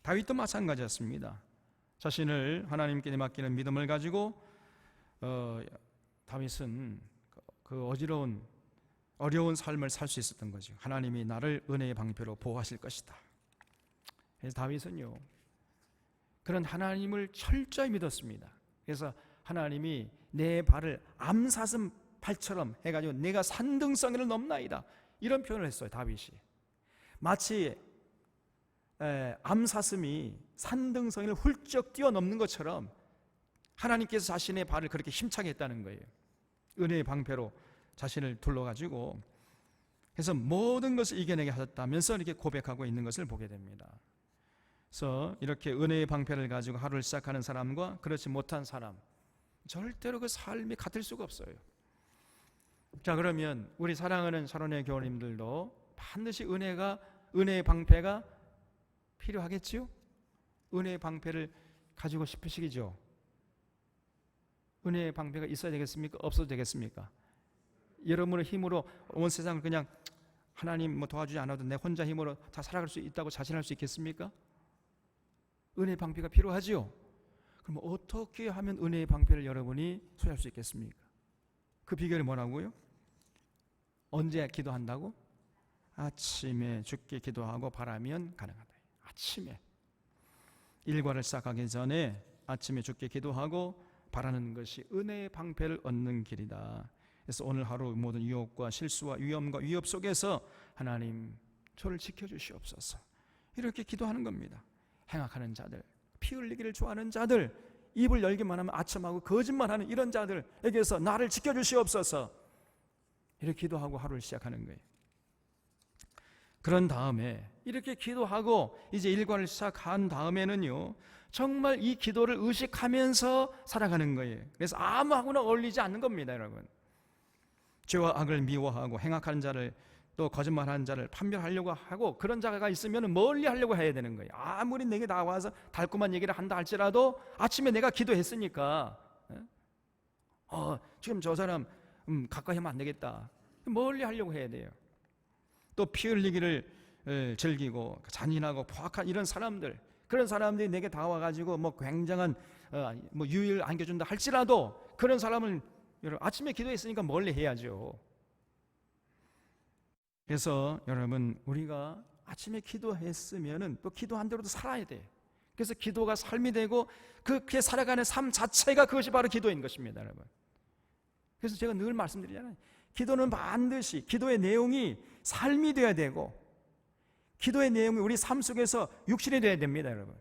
다윗도 마찬가지였습니다. 자신을 하나님께 맡기는 믿음을 가지고 다윗은 그 어려운 삶을 살 수 있었던 거죠. 하나님이 나를 은혜의 방패로 보호하실 것이다. 그래서 다윗은요, 그런 하나님을 철저히 믿었습니다. 그래서 하나님이 내 발을 암사슴 발처럼 해가지고 내가 산등성이를 넘나이다, 이런 표현을 했어요. 다윗이 마치 암사슴이 산등성이를 훌쩍 뛰어넘는 것처럼 하나님께서 자신의 발을 그렇게 힘차게 했다는 거예요. 은혜의 방패로 자신을 둘러가지고, 그래서 모든 것을 이겨내게 하셨다면서 이렇게 고백하고 있는 것을 보게 됩니다. 그래서 이렇게 은혜의 방패를 가지고 하루를 시작하는 사람과 그렇지 못한 사람, 절대로 그 삶이 같을 수가 없어요. 자, 그러면 우리 사랑하는 사랑의 교우님들도 반드시 은혜의 방패가 필요하겠지요? 은혜의 방패를 가지고 싶으시죠? 은혜의 방패가 있어야 되겠습니까? 없어도 되겠습니까? 여러분의 힘으로 온 세상을 그냥 하나님 뭐 도와주지 않아도 내 혼자 힘으로 다 살아갈 수 있다고 자신할 수 있겠습니까? 은혜의 방패가 필요하지요? 그럼 어떻게 하면 은혜의 방패를 여러분이 소유할 수 있겠습니까? 그 비결이 뭐라고요? 언제 기도한다고? 아침에 주께 기도하고 바라면 가능하다. 아침에 일과를 시작하기 전에 아침에 주께 기도하고 바라는 것이 은혜의 방패를 얻는 길이다. 그래서 오늘 하루 모든 유혹과 실수와 위험과 위협 속에서 하나님 저를 지켜주시옵소서 이렇게 기도하는 겁니다. 행악하는 자들, 피 흘리기를 좋아하는 자들, 입을 열기만 하면 아첨하고 거짓말하는 이런 자들에게서 나를 지켜주시옵소서 이렇게 기도하고 하루를 시작하는 거예요. 그런 다음에 이렇게 기도하고 이제 일과를 시작한 다음에는요, 정말 이 기도를 의식하면서 살아가는 거예요. 그래서 아무하고나 어울리지 않는 겁니다, 여러분. 죄와 악을 미워하고 행악하는 자를, 또 거짓말하는 자를 판별하려고 하고 그런 자가 있으면 멀리 하려고 해야 되는 거예요. 아무리 내게 나와서 달콤한 얘기를 한다 할지라도 아침에 내가 기도했으니까 지금 저 사람 가까이 하면 안 되겠다, 멀리 하려고 해야 돼요. 또 피 흘리기를 즐기고 잔인하고 포악한 이런 사람들, 그런 사람들이 내게 다와가지고 뭐 굉장한 뭐 유의를 안겨준다 할지라도 그런 사람을 여러분 아침에 기도했으니까 멀리 해야죠. 그래서 여러분 우리가 아침에 기도했으면은 또 기도한 대로도 살아야 돼. 그래서 기도가 삶이 되고 그렇게 살아가는 삶 자체가 그것이 바로 기도인 것입니다, 여러분. 그래서 제가 늘 말씀드리잖아요. 기도는 반드시 기도의 내용이 삶이 되어야 되고 기도의 내용이 우리 삶 속에서 육신이 되어야 됩니다, 여러분.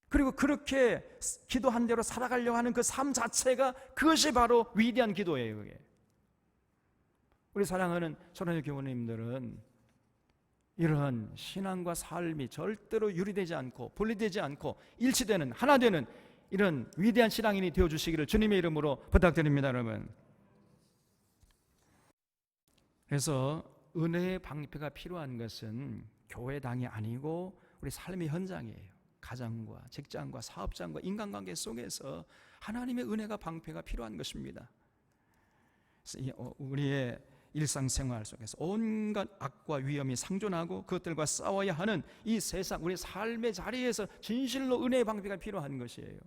그리고 그렇게 기도한 대로 살아가려고 하는 그 삶 자체가 그것이 바로 위대한 기도예요. 그게. 우리 사랑하는 사랑의 교우님들은 이러한 신앙과 삶이 절대로 유리되지 않고 분리되지 않고 일치되는 하나 되는 이런 위대한 신앙인이 되어주시기를 주님의 이름으로 부탁드립니다, 여러분. 그래서 은혜의 방패가 필요한 것은 교회당이 아니고 우리 삶의 현장이에요. 가정과 직장과 사업장과 인간관계 속에서 하나님의 은혜가 방패가 필요한 것입니다. 우리의 일상생활 속에서 온갖 악과 위험이 상존하고 그것들과 싸워야 하는 이 세상, 우리 삶의 자리에서 진실로 은혜의 방패가 필요한 것이에요.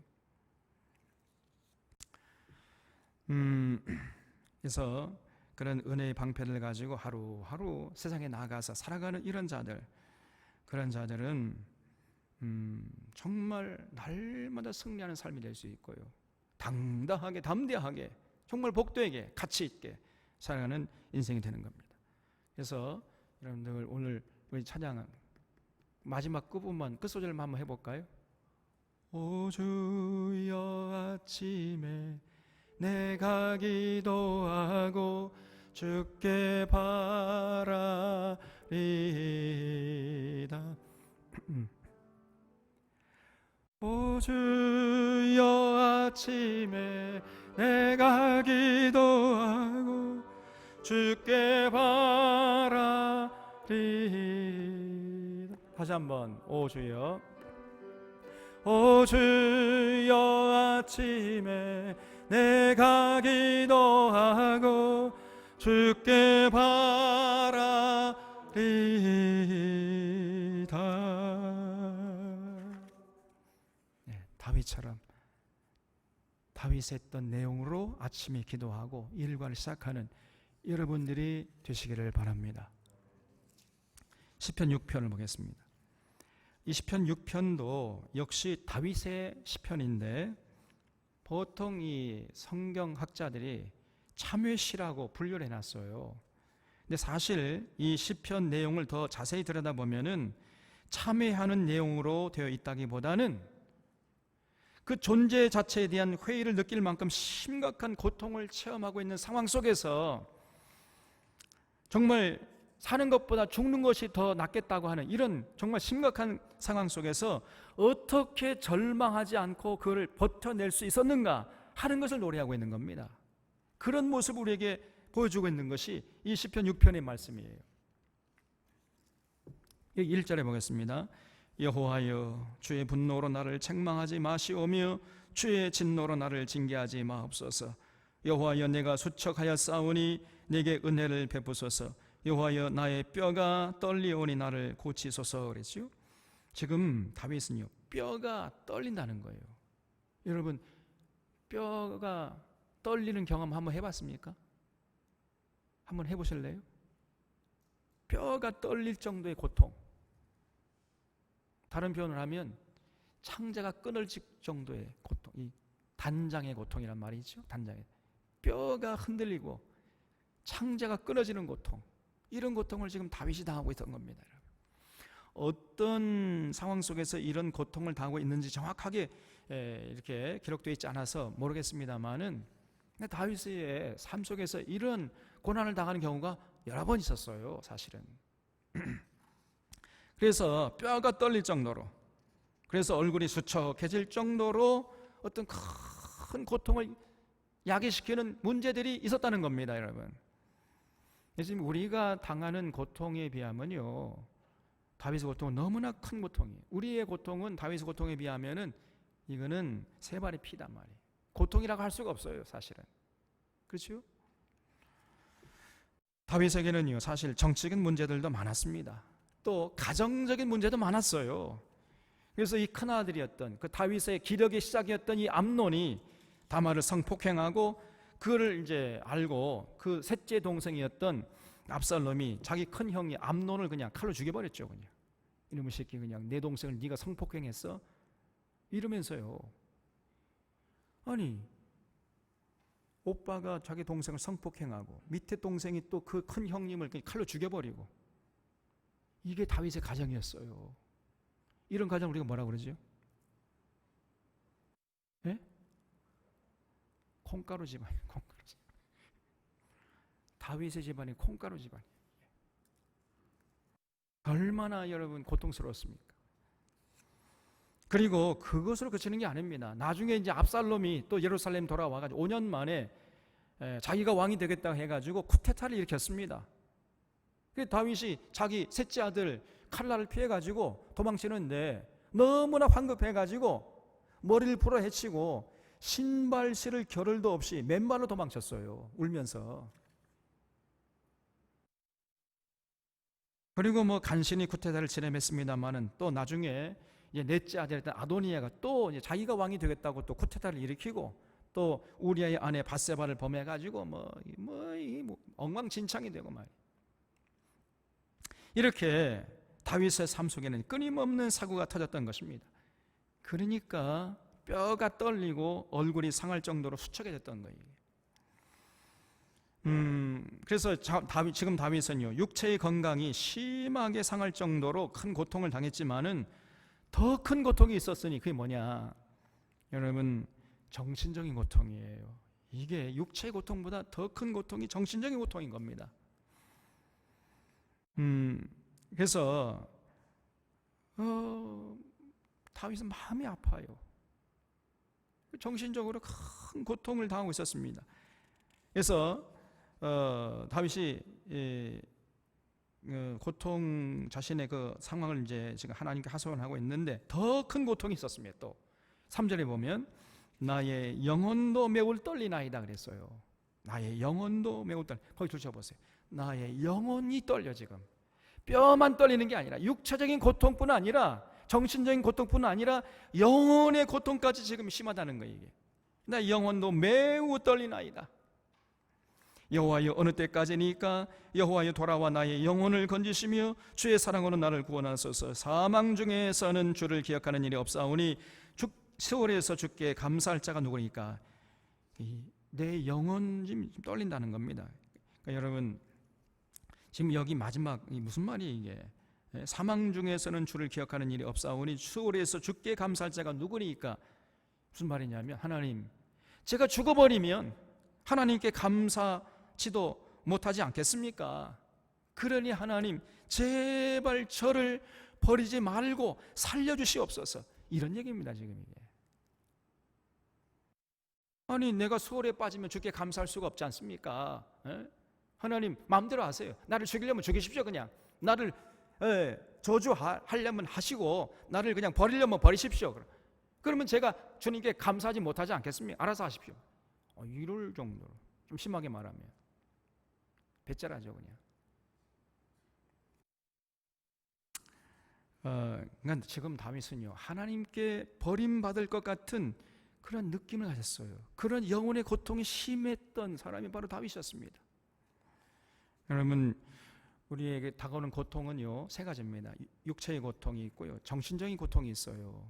그래서 그런 은혜의 방패를 가지고 하루하루 세상에 나가서 살아가는 이런 자들, 그런 자들은 정말 날마다 승리하는 삶이 될 수 있고요, 당당하게 담대하게 정말 복되게 가치 있게 살아가는 인생이 되는 겁니다. 그래서 여러분들 오늘 우리 찬양 마지막 끝부분 끝소절만 한번 해볼까요? 오 주여 아침에 내가 기도하고 주께 바라리다. 오 주여 아침에 내가 기도하고 주께 바라리다. 다시 한번 오 주여, 오 주여 아침에 내가 기도하고 주께 바라리다. 다윗처럼 다윗이 했던 내용으로 아침에 기도하고 일과를 시작하는 여러분들이 되시기를 바랍니다. 시편 6편을 보겠습니다. 이 시편 6편도 역시 다윗의 시편인데 보통 이 성경학자들이 참회시라고 분류를 해놨어요. 근데 사실 이 시편 내용을 더 자세히 들여다보면은 참회하는 내용으로 되어 있다기보다는 그 존재 자체에 대한 회의를 느낄 만큼 심각한 고통을 체험하고 있는 상황 속에서 정말 사는 것보다 죽는 것이 더 낫겠다고 하는 이런 정말 심각한 상황 속에서 어떻게 절망하지 않고 그걸 버텨낼 수 있었는가 하는 것을 노래하고 있는 겁니다. 그런 모습을 우리에게 보여주고 있는 것이 이 시편 6편의 말씀이에요. 1절에 보겠습니다. 여호와여 주의 분노로 나를 책망하지 마시오며 주의 진노로 나를 징계하지 마옵소서. 여호와여 내가 수척하여 싸우니 내게 은혜를 베푸소서. 여호와여 나의 뼈가 떨리오니 나를 고치소서 그랬죠. 지금 다윗은요 뼈가 떨린다는 거예요. 여러분 뼈가 떨리는 경험 한번 해봤습니까? 한번 해보실래요? 뼈가 떨릴 정도의 고통, 다른 표현을 하면 창자가 끊어질 정도의 고통, 이 단장의 고통이란 말이죠. 단장의 뼈가 흔들리고 창자가 끊어지는 고통, 이런 고통을 지금 다윗이 당하고 있던 겁니다. 어떤 상황 속에서 이런 고통을 당하고 있는지 정확하게 이렇게 기록되어 있지 않아서 모르겠습니다만은 다윗의 삶 속에서 이런 고난을 당하는 경우가 여러 번 있었어요, 사실은. 그래서 뼈가 떨릴 정도로, 그래서 얼굴이 수척해질 정도로 어떤 큰 고통을 야기시키는 문제들이 있었다는 겁니다, 여러분. 지금 우리가 당하는 고통에 비하면요, 다윗의 고통은 너무나 큰 고통이에요. 우리의 고통은 다윗의 고통에 비하면은 이거는 세 발의 피단 말이에요. 고통이라고 할 수가 없어요, 사실은. 그렇죠? 다윗에게는요, 사실 정치적인 문제들도 많았습니다. 또 가정적인 문제도 많았어요. 그래서 이 큰아들이었던 그 다윗의 기력의 시작이었던 이 암논이 다말을 성폭행하고 그를 이제 알고 그 셋째 동생이었던 압살롬이 자기 큰 형이 암논을 그냥 칼로 죽여버렸죠. 그냥 이놈의 새끼, 그냥 내 동생을 네가 성폭행했어? 이러면서요. 아니 오빠가 자기 동생을 성폭행하고 밑에 동생이 또 그 큰 형님을 그냥 칼로 죽여버리고, 이게 다윗의 가정이었어요. 이런 가정 우리가 뭐라고 그러죠? 예? 콩가루 집안이에요. 콩가루 집안. 다윗의 집안이 콩가루 집안이에요. 얼마나 여러분 고통스러웠습니까? 그리고 그것으로 그치는 게 아닙니다. 나중에 이제 압살롬이 또 예루살렘 돌아와가지고 5년 만에 자기가 왕이 되겠다고 해가지고 쿠데타를 일으켰습니다. 다윗이 자기 셋째 아들 칼날을 피해가지고 도망치는데 너무나 황급해가지고 머리를 풀어 헤치고 신발실을 겨를도 없이 맨발로 도망쳤어요. 울면서. 그리고 뭐 간신히 쿠데타를 진행했습니다만은 또 나중에 이제 넷째 아들이었던 아도니아가 또 이제 자기가 왕이 되겠다고 또 쿠데타를 일으키고 또 우리아의 아내 밧세바를 범해가지고 뭐 엉망진창이 되고 말이에요. 이렇게 다윗의 삶 속에는 끊임없는 사고가 터졌던 것입니다. 그러니까 뼈가 떨리고 얼굴이 상할 정도로 수척해졌던 거예요. 그래서 지금 다윗은요, 육체의 건강이 심하게 상할 정도로 큰 고통을 당했지만은 더 큰 고통이 있었으니 그게 뭐냐? 여러분, 정신적인 고통이에요. 이게 육체의 고통보다 더 큰 고통이 정신적인 고통인 겁니다. 그래서 다윗은 마음이 아파요. 정신적으로 큰 고통을 당하고 있었습니다. 그래서 다윗이 고통, 자신의 그 상황을 이제 지금 하나님께 하소연하고 있는데 더 큰 고통이 있었습니다. 또 3절에 보면 나의 영혼도 매우 떨리나이다 그랬어요. 나의 영혼도 매우 떨려. 거기 두셔보세요. 나의 영혼이 떨려. 지금 뼈만 떨리는 게 아니라 육체적인 고통뿐 아니라 정신적인 고통뿐 아니라 영혼의 고통까지 지금 심하다는 거예요. 이게 나의 영혼도 매우 떨리나이다. 여호와여 어느 때까지니까? 여호와여 돌아와 나의 영혼을 건지시며 주의 사랑으로 나를 구원하소서. 사망 중에서는 주를 기억하는 일이 없사오니 세월에서 주께 감사할 자가 누구니까? 내 영혼이 지금 떨린다는 겁니다. 그러니까 여러분, 지금 여기 마지막 무슨 말이에요 이게? 사망 중에서는 주를 기억하는 일이 없사오니 수월에서 주께 감사할 자가 누구니까? 무슨 말이냐면, 하나님, 제가 죽어버리면 하나님께 감사치도 못하지 않겠습니까? 그러니 하나님 제발 저를 버리지 말고 살려주시옵소서. 이런 얘기입니다 지금 이게. 아니 내가 수월에 빠지면 주께 감사할 수가 없지 않습니까? 에? 하나님 마음대로 하세요. 나를 죽이려면 죽이십시오. 그냥 나를 저주하려면 하시고 나를 그냥 버리려면 버리십시오. 그러면 제가 주님께 감사하지 못하지 않겠습니까? 알아서 하십시오. 이럴 정도로 좀 심하게 말하면 배째라죠 그냥. 그러니까 지금 다윗은요 하나님께 버림받을 것 같은 그런 느낌을 가졌어요. 그런 영혼의 고통이 심했던 사람이 바로 다윗이었습니다. 여러분 우리에게 다가오는 고통은요 세 가지입니다. 육체의 고통이 있고요, 정신적인 고통이 있어요.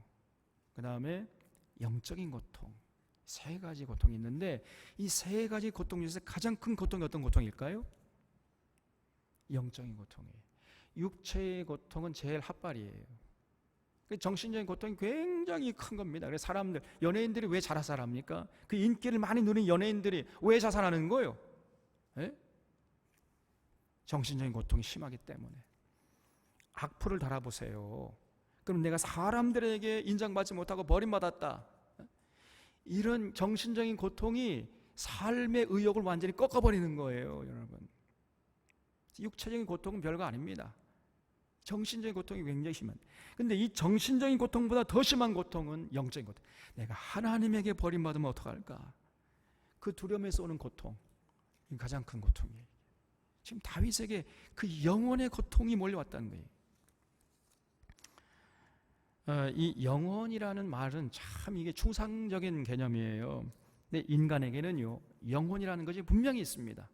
그 다음에 영적인 고통, 세 가지 고통이 있는데 이 세 가지 고통 중에서 가장 큰 고통이 어떤 고통일까요? 영적인 고통이에요. 육체의 고통은 제일 핫발이에요. 정신적인 고통이 굉장히 큰 겁니다. 그래서 사람들, 연예인들이 왜 자살합니까? 그 인기를 많이 누린 연예인들이 왜 자살하는 거예요? 에? 정신적인 고통이 심하기 때문에. 악플을 달아보세요. 그럼 내가 사람들에게 인정받지 못하고 버림받았다. 이런 정신적인 고통이 삶의 의욕을 완전히 꺾어버리는 거예요, 여러분. 육체적인 고통은 별거 아닙니다. 정신적인 고통이 굉장히 심한. 근데 이 정신적인 고통보다 더 심한 고통은 영적인 고통. 내가 하나님에게 버림받으면 어떡할까? 그 두려움에서 오는 고통, 이 가장 큰 고통이에요. 지금 다윗에게 그 영혼의 고통이 몰려왔다는 거예요. 이 영혼이라는 말은 참 이게 추상적인 개념이에요. 근데 인간에게는요 영혼이라는 것이 분명히 있습니다.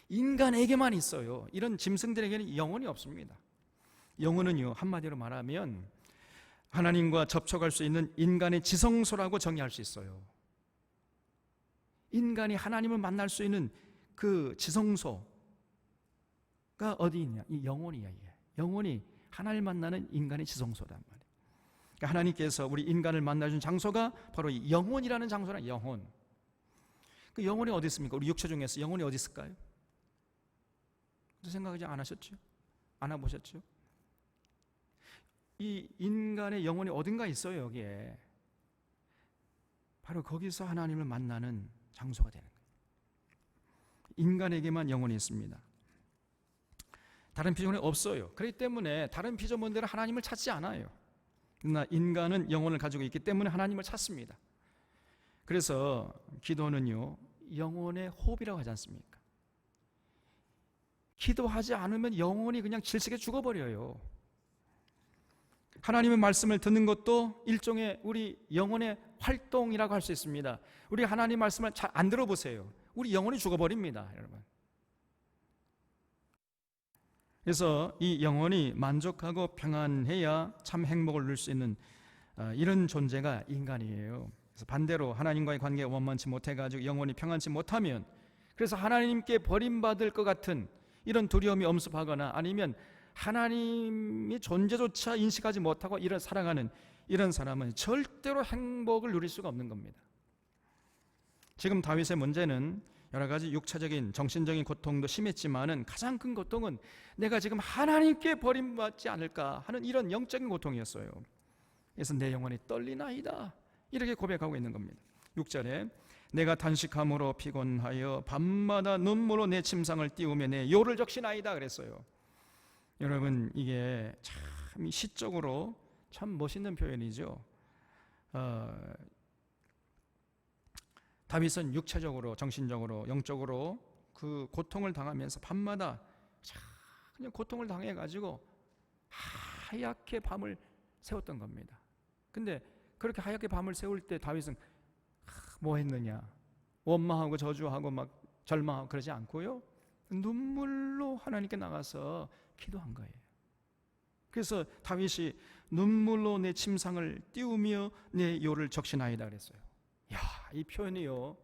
인간에게만 있어요. 이런 짐승들에게는 영혼이 없습니다. 영혼은요 한마디로 말하면 하나님과 접촉할 수 있는 인간의 지성소라고 정의할 수 있어요. 인간이 하나님을 만날 수 있는 그 지성소가 어디 있냐? 이 영혼이야. 영혼이 하나님을 만나는 인간의 지성소란 말이에요. 그러니까 하나님께서 우리 인간을 만나준 장소가 바로 이 영혼이라는 장소란 영혼. 그 영혼이 어디 있습니까? 우리 육체 중에서 영혼이 어디 있을까요? 생각하지 않으셨죠? 안 해보셨죠? 이 인간의 영혼이 어딘가 있어요. 여기에 바로 거기서 하나님을 만나는 장소가 되는 거예요. 인간에게만 영혼이 있습니다. 다른 피조물이 없어요. 그렇기 때문에 다른 피조물들은 하나님을 찾지 않아요. 그러나 인간은 영혼을 가지고 있기 때문에 하나님을 찾습니다. 그래서 기도는요 영혼의 호흡이라고 하지 않습니까? 기도하지 않으면 영혼이 그냥 질색에 죽어버려요. 하나님의 말씀을 듣는 것도 일종의 우리 영혼의 활동이라고 할 수 있습니다. 우리 하나님 말씀을 잘 안 들어보세요. 우리 영혼이 죽어버립니다, 여러분. 그래서 이 영혼이 만족하고 평안해야 참 행복을 누릴 수 있는 이런 존재가 인간이에요. 그래서 반대로 하나님과의 관계가 원만치 못해가지고 영혼이 평안치 못하면, 그래서 하나님께 버림받을 것 같은 이런 두려움이 엄습하거나 아니면 하나님의 존재조차 인식하지 못하고 살아가는 이런 사람은 절대로 행복을 누릴 수가 없는 겁니다. 지금 다윗의 문제는 여러 가지 육체적인 정신적인 고통도 심했지만은 가장 큰 고통은 내가 지금 하나님께 버림받지 않을까 하는 이런 영적인 고통이었어요. 그래서 내 영혼이 떨리나이다 이렇게 고백하고 있는 겁니다. 6절에 내가 단식함으로 피곤하여 밤마다 눈물로 내 침상을 띄우며 내 요를 적시나이다 그랬어요. 여러분 이게 참 시적으로 참 멋있는 표현이죠. 다윗은 육체적으로, 정신적으로, 영적으로 그 고통을 당하면서 밤마다 그냥 고통을 당해가지고 하얗게 밤을 세웠던 겁니다. 근데 그렇게 하얗게 밤을 세울 때 다윗은 뭐 했느냐? 원망하고 저주하고 막 절망하고 그러지 않고요, 눈물로 하나님께 나가서 기도한 거예요. 그래서 다윗이 눈물로 내 침상을 띄우며 내 요를 적시나이다 그랬어요. 야, 이 표현이요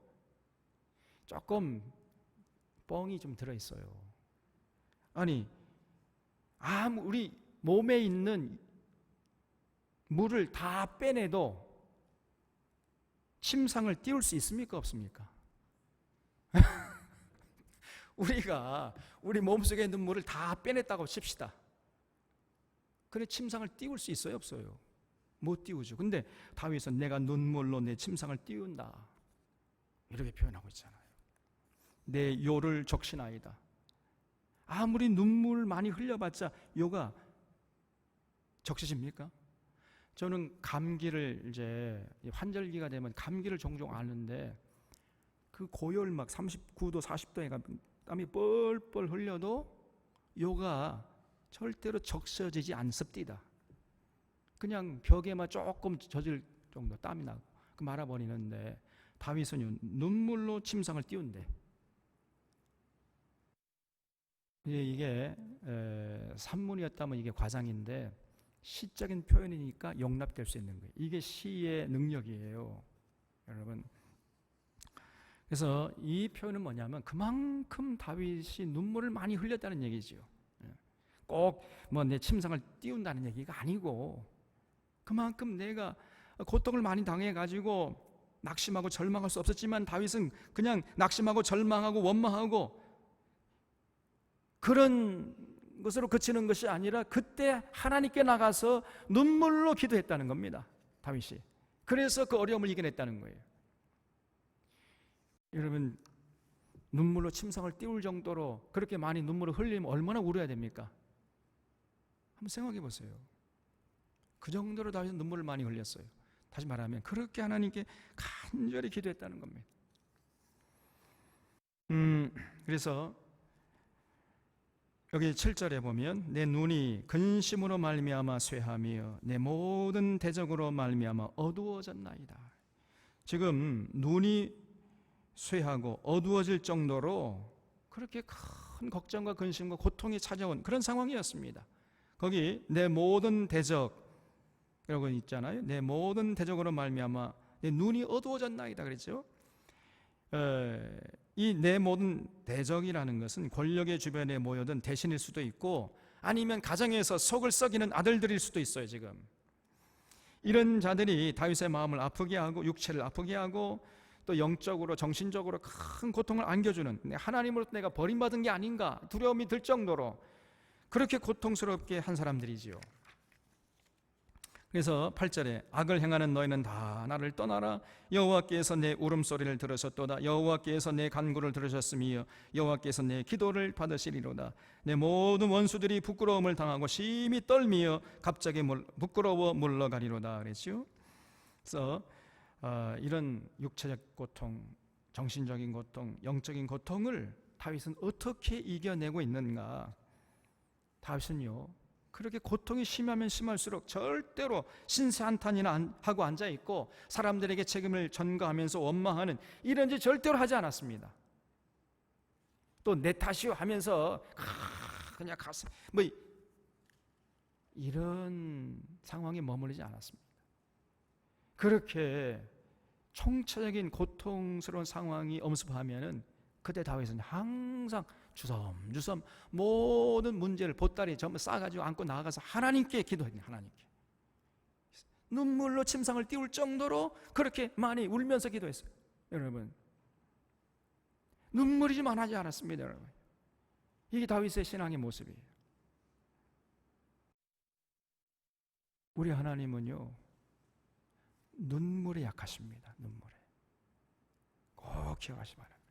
조금 뻥이 좀 들어있어요. 아니 우리 몸에 있는 물을 다 빼내도 침상을 띄울 수 있습니까? 없습니까? 우리가 우리 몸속의 눈물을 다 빼냈다고 칩시다. 그래 침상을 띄울 수 있어요, 없어요? 못 띄우죠. 근데 다윗은 내가 눈물로 내 침상을 띄운다, 이렇게 표현하고 있잖아요. 내 요를 적시나이다. 아무리 눈물 많이 흘려봤자 요가 적시십니까? 저는 감기를 이제 환절기가 되면 감기를 종종 앓는데 그 고열 막 39도 40도에 땀이 뻘뻘 흘려도 요가 절대로 적셔지지 않습니다. 그냥 벽에만 조금 젖을 정도 땀이 나고 그 말아버리는데 다윗은 눈물로 침상을 띄운대. 이게 산문이었다면 이게 과장인데 시적인 표현이니까 용납될 수 있는 거예요. 이게 시의 능력이에요, 여러분. 그래서 이 표현은 뭐냐면 그만큼 다윗이 눈물을 많이 흘렸다는 얘기죠. 꼭 뭐 내 침상을 띄운다는 얘기가 아니고 그만큼 내가 고통을 많이 당해가지고 낙심하고 절망할 수 없었지만 다윗은 그냥 낙심하고 절망하고 원망하고 그런 것으로 그치는 것이 아니라 그때 하나님께 나가서 눈물로 기도했다는 겁니다, 다윗이. 그래서 그 어려움을 이겨냈다는 거예요. 여러분, 눈물로 침상을 띄울 정도로 그렇게 많이 눈물을 흘리면 얼마나 울어야 됩니까? 한번 생각해 보세요. 그 정도로 다윗은 눈물을 많이 흘렸어요. 다시 말하면 그렇게 하나님께 간절히 기도했다는 겁니다. 그래서 여기 7절에 보면 내 눈이 근심으로 말미암아 쇠하며 내 모든 대적으로 말미암아 어두워졌나이다. 지금 눈이 쇠하고 어두워질 정도로 그렇게 큰 걱정과 근심과 고통이 찾아온 그런 상황이었습니다. 거기 내 모든 대적이라고 있잖아요. 내 모든 대적으로 말미암아 내 눈이 어두워졌나이다 그랬죠. 이 내 모든 대적이라는 것은 권력의 주변에 모여든 대신일 수도 있고 아니면 가정에서 속을 썩이는 아들들일 수도 있어요. 지금 이런 자들이 다윗의 마음을 아프게 하고 육체를 아프게 하고 또 영적으로 정신적으로 큰 고통을 안겨주는, 하나님으로부터 내가 버림받은 게 아닌가 두려움이 들 정도로 그렇게 고통스럽게 한 사람들이지요. 그래서 8절에 악을 행하는 너희는 다 나를 떠나라. 여호와께서 내 울음소리를 들으셨도다. 여호와께서 내 간구를 들으셨으며 여호와께서 내 기도를 받으시리로다. 내 모든 원수들이 부끄러움을 당하고 심히 떨미어 갑자기 부끄러워 물러가리로다 그랬죠. 그래서 이런 육체적 고통, 정신적인 고통, 영적인 고통을 다윗은 어떻게 이겨내고 있는가? 다윗은요, 그렇게 고통이 심하면 심할수록 절대로 신세한탄이나 하고 앉아있고 사람들에게 책임을 전가하면서 원망하는 이런 짓 절대로 하지 않았습니다. 또 내 탓이요 하면서 그냥 가서 뭐 이런 상황에 머무르지 않았습니다. 그렇게 총체적인 고통스러운 상황이 엄습하면은 그때 다윗은 항상 주섬주섬 모든 문제를 보따리 전부 싸가지고 안고 나가서 하나님께 기도했네요. 하나님께 눈물로 침상을 띄울 정도로 그렇게 많이 울면서 기도했어요. 여러분, 눈물이 좀 안 하지 않았습니다. 여러분, 이게 다윗의 신앙의 모습이에요. 우리 하나님은요, 눈물에 약하십니다. 눈물에 꼭 기억하시 바랍니다.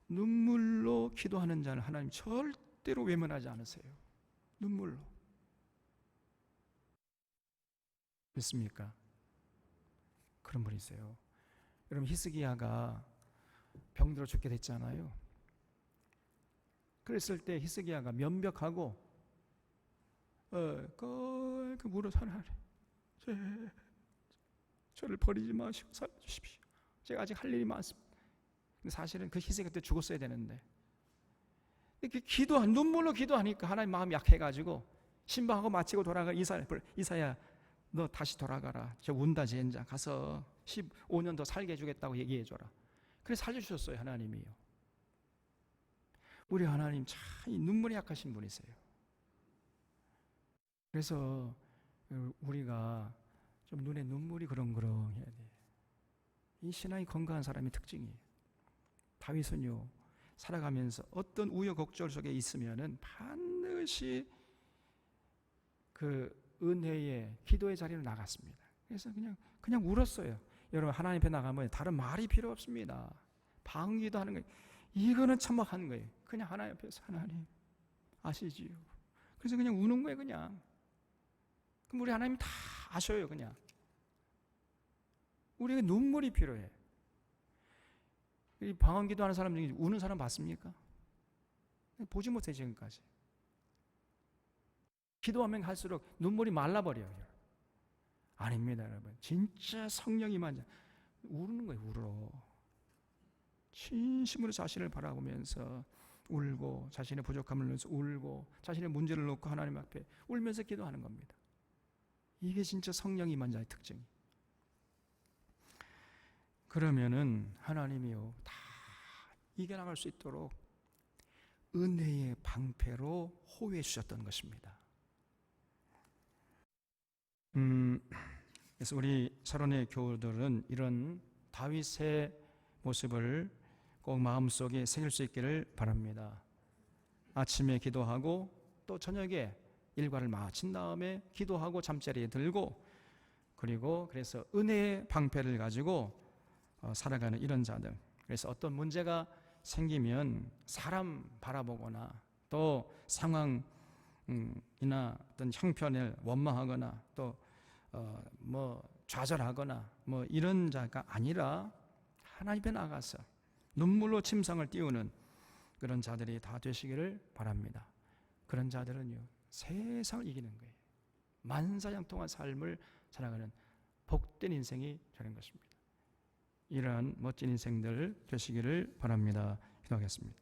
눈물로 기도하는 자는 하나님 절대로 외면하지 않으세요. 눈물로. 믿습니까? 그런 분이세요. 여러분, 히스기야가 병들어 죽게 됐잖아요. 그랬을 때 히스기야가 면벽하고 그 물어서 하나님, 저를 버리지 마시고 살려주십시오. 제가 아직 할 일이 많습니다. 근데 사실은 그 희생이 그때 죽었어야 되는데 이렇게 눈물로 기도하니까 하나님 마음이 약해가지고 신방하고 마치고 돌아가 이사야 너 다시 돌아가라. 저 운다 젠장 가서 15년 더 살게 해주겠다고 얘기해줘라. 그래서 살려주셨어요. 하나님이요. 우리 하나님 참 눈물이 약하신 분이세요. 그래서 우리가 좀 눈에 눈물이 그렁그렁해야 돼요. 이 신앙이 건강한 사람의 특징이에요. 다윗은요, 살아가면서 어떤 우여곡절 속에 있으면은 반드시 그 은혜의 기도의 자리로 나갔습니다. 그래서 그냥 울었어요. 여러분, 하나님 앞에 나가면 다른 말이 필요 없습니다. 방기도 하는 거예요. 이거는 참막한 거예요. 그냥 하나님 앞에서 하나님 아시지요. 그래서 그냥 우는 거예요. 그냥. 그럼 우리 하나님 다 아셔요. 그냥. 우리에게 눈물이 필요해. 이 방언기도 하는 사람 중에 우는 사람 봤습니까? 보지 못해 지금까지. 기도하면 할수록 눈물이 말라버려요. 아닙니다, 여러분. 진짜 성령이 만져 우는 거예요. 울어. 진심으로 자신을 바라보면서 울고, 자신의 부족함을 넣어서 울고, 자신의 문제를 놓고 하나님 앞에 울면서 기도하는 겁니다. 이게 진짜 성령이 임한자의 특징이. 그러면은 하나님이요 다 이겨나갈 수 있도록 은혜의 방패로 호위해 주셨던 것입니다. 그래서 우리 사론의 교우들은 이런 다윗의 모습을 꼭 마음속에 새길 수 있기를 바랍니다. 아침에 기도하고 또 저녁에 일과를 마친 다음에 기도하고 잠자리에 들고, 그리고 그래서 은혜의 방패를 가지고 살아가는 이런 자들. 그래서 어떤 문제가 생기면 사람 바라보거나 또 상황이나 어떤 형편을 원망하거나 또 좌절하거나 이런 자가 아니라 하나님 앞에 나가서 눈물로 침상을 띄우는 그런 자들이 다 되시기를 바랍니다. 그런 자들은요 세상을 이기는 거예요. 만사형통한 삶을 살아가는 복된 인생이 되는 것입니다. 이러한 멋진 인생들 되시기를 바랍니다. 기도하겠습니다.